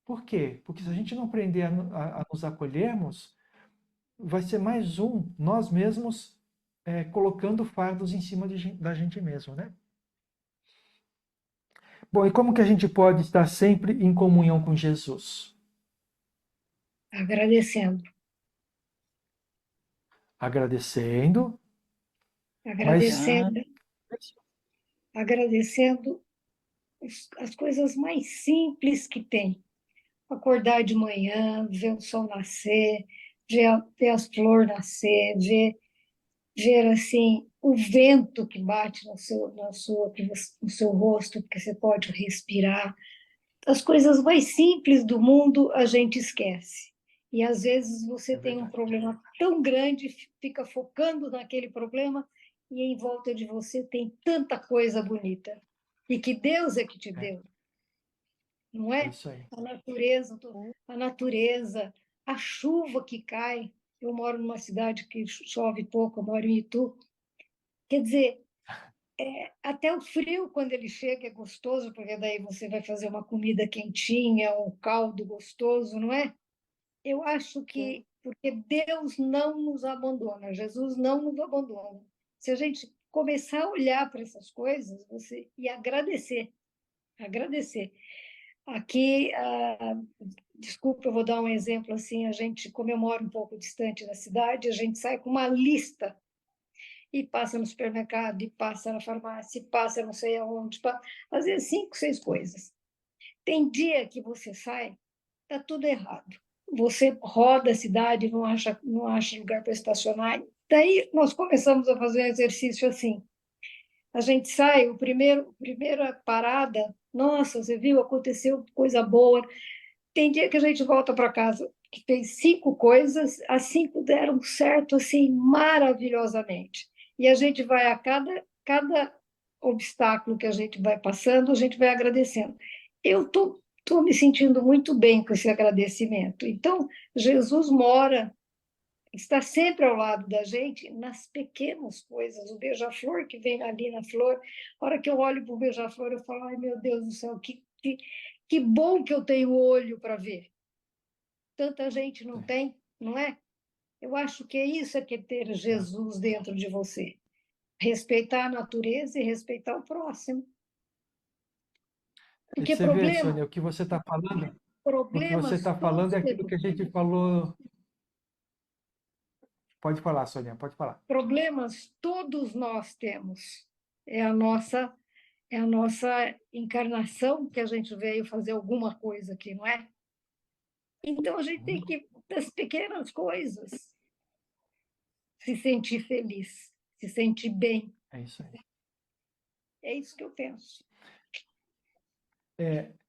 Por quê? Porque se a gente não aprender a nos acolhermos, vai ser mais nós mesmos colocando fardos em cima da gente mesmo, né? Bom, e como que a gente pode estar sempre em comunhão com Jesus? Agradecendo. Agradecendo, mas Agradecendo, agradecendo as coisas mais simples que tem. Acordar de manhã, ver o sol nascer, ver as flores nascer, ver assim o vento que bate no seu rosto, porque você pode respirar. As coisas mais simples do mundo a gente esquece. E às vezes você tem um verdade. problema tão grande, fica focando naquele problema, e em volta de você tem tanta coisa bonita. E que Deus é que te deu, não É é? isso aí. A natureza, a chuva que cai. Eu moro numa cidade que chove pouco, eu moro em Itu. Quer dizer, até o frio, quando ele chega, é gostoso, porque daí você vai fazer uma comida quentinha, um caldo gostoso, não é? Eu acho que porque Deus não nos abandona, Jesus não nos abandona. Se a gente começar a olhar para essas coisas, e agradecer. Aqui, desculpa, eu vou dar um exemplo assim, a gente, como eu moro um pouco distante da cidade, a gente sai com uma lista e passa no supermercado, e passa na farmácia, e passa não sei aonde, às vezes 5, 6 coisas. Tem dia que você sai, tá tudo errado. Você roda a cidade, não acha lugar para estacionar. Daí nós começamos a fazer um exercício assim. A gente sai, primeira parada, nossa, você viu, aconteceu coisa boa. Tem dia que a gente volta para casa que fez 5 coisas, as 5 deram certo assim maravilhosamente. E a gente vai a cada obstáculo que a gente vai passando, a gente vai agradecendo. Eu tô me sentindo muito bem com esse agradecimento. Então, Jesus mora, está sempre ao lado da gente nas pequenas coisas. O beija-flor que vem ali na flor, a hora que eu olho para o beija-flor, eu falo, ai meu Deus do céu, que bom que eu tenho olho para ver. Tanta gente não tem, não é? Eu acho que é isso que é ter Jesus dentro de você. Respeitar a natureza e respeitar o próximo. E Porque você vê, Sônia, o que você está falando, o que você problemas está falando todos é aquilo temos. que a gente falou. Pode falar, Sônia, pode falar. Problemas todos nós temos. É a nossa encarnação que a gente veio fazer alguma coisa aqui, não é? Então a gente tem que, das pequenas coisas, se sentir feliz, se sentir bem. É isso aí. É isso que eu penso.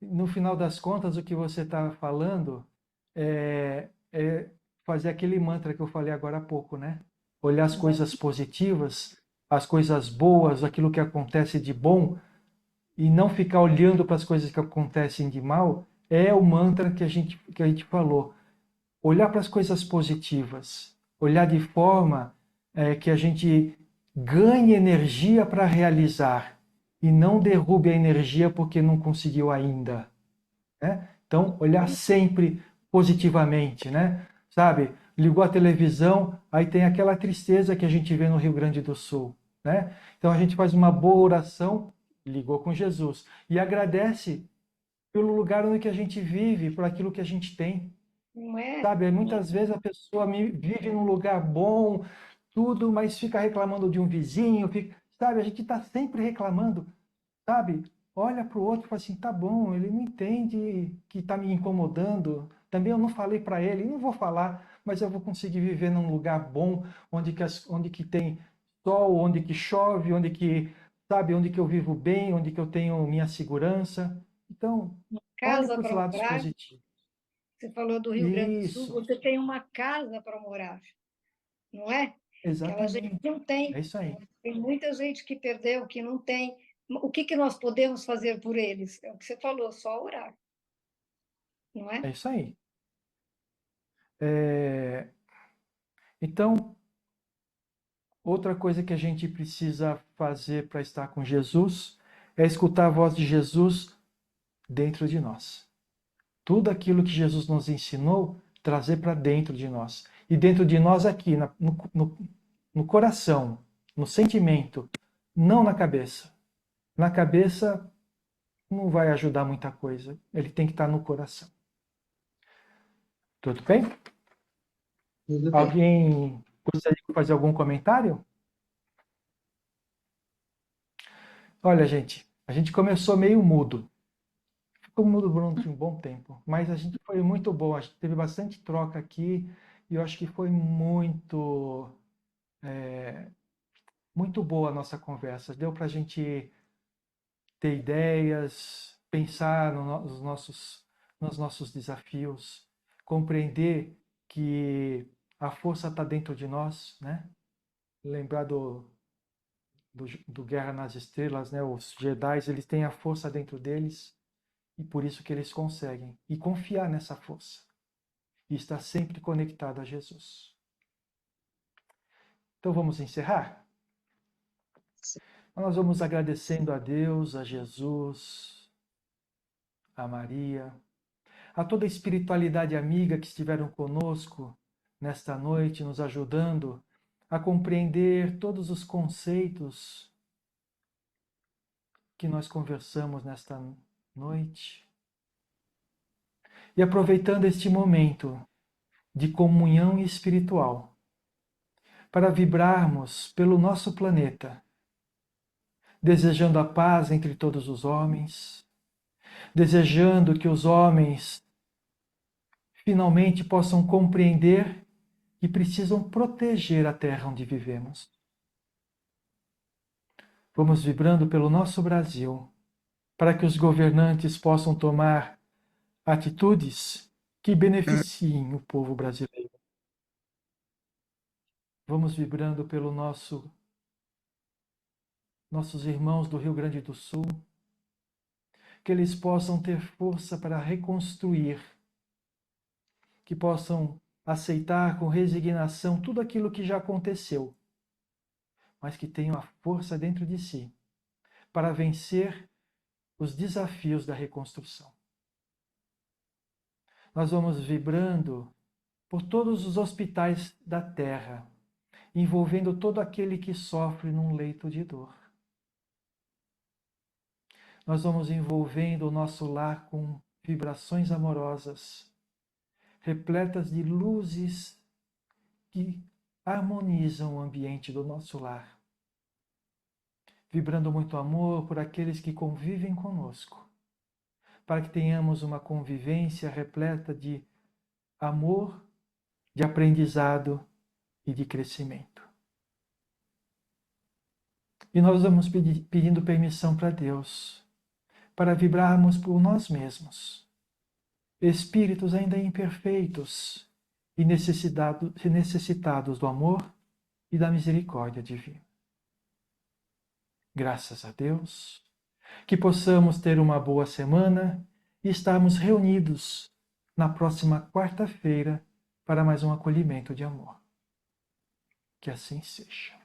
No final das contas, o que você está falando é fazer aquele mantra que eu falei agora há pouco, né? Olhar as coisas positivas, as coisas boas, aquilo que acontece de bom, e não ficar olhando para as coisas que acontecem de mal, é o mantra que a gente falou. Olhar para as coisas positivas, olhar de forma que a gente ganhe energia para realizar e não derrube a energia porque não conseguiu ainda, né? Então, olhar sempre positivamente, né? Sabe? Ligou a televisão, aí tem aquela tristeza que a gente vê no Rio Grande do Sul, né? Então a gente faz uma boa oração, ligou com Jesus e agradece pelo lugar onde que a gente vive, por aquilo que a gente tem. Não é? Sabe, muitas vezes a pessoa vive num lugar bom, tudo, mas fica reclamando de um vizinho, sabe, a gente está sempre reclamando, sabe? Olha para o outro e fala assim, tá bom, ele não entende que está me incomodando, também eu não falei para ele, não vou falar, mas eu vou conseguir viver num lugar bom, onde que tem sol, onde que chove, sabe, onde que eu vivo bem, onde que eu tenho minha segurança. Então, olhe Casa para os para lados morar. positivos. Você falou do Rio Grande do Sul, Isso, você tem uma casa para morar, não é? Aquela gente exatamente. não tem. É isso aí. Tem muita gente que perdeu, que não tem. O que nós podemos fazer por eles? É o que você falou, só orar, não É é? isso aí. Então, outra coisa que a gente precisa fazer para estar com Jesus é escutar a voz de Jesus dentro de nós. Tudo aquilo que Jesus nos ensinou, trazer para dentro de nós. E dentro de nós aqui, no coração, no sentimento, não na cabeça. Na cabeça não vai ajudar muita coisa. Ele tem que estar no coração. Tudo bem? Alguém gostaria de fazer algum comentário? Olha, gente, a gente começou meio mudo. Ficou mudo durante um bom tempo, mas a gente foi muito bom. A gente teve bastante troca aqui e eu acho que foi muito boa a nossa conversa. Deu para a gente ter ideias, pensar nos nossos desafios, compreender que a força está dentro de nós, né? Lembrar do Guerra nas Estrelas, né? Os Jedi, eles têm a força dentro deles e por isso que eles conseguem. E confiar nessa força. E estar sempre conectado a Jesus. Então vamos encerrar? Nós vamos agradecendo a Deus, a Jesus, a Maria, a toda a espiritualidade amiga que estiveram conosco nesta noite, nos ajudando a compreender todos os conceitos que nós conversamos nesta noite. E aproveitando este momento de comunhão espiritual, para vibrarmos pelo nosso planeta, desejando a paz entre todos os homens, desejando que os homens finalmente possam compreender que precisam proteger a terra onde vivemos. Vamos vibrando pelo nosso Brasil, para que os governantes possam tomar atitudes que beneficiem o povo brasileiro. Vamos vibrando pelo nossos irmãos do Rio Grande do Sul, que eles possam ter força para reconstruir, que possam aceitar com resignação tudo aquilo que já aconteceu, mas que tenham a força dentro de si para vencer os desafios da reconstrução. Nós vamos vibrando por todos os hospitais da terra, envolvendo todo aquele que sofre num leito de dor. Nós vamos envolvendo o nosso lar com vibrações amorosas, repletas de luzes que harmonizam o ambiente do nosso lar. Vibrando muito amor por aqueles que convivem conosco, para que tenhamos uma convivência repleta de amor, de aprendizado e de crescimento. E nós vamos pedindo permissão para Deus, para vibrarmos por nós mesmos, espíritos ainda imperfeitos e necessitados do amor e da misericórdia divina. Graças a Deus, que possamos ter uma boa semana e estarmos reunidos na próxima quarta-feira para mais um acolhimento de amor. Que assim seja.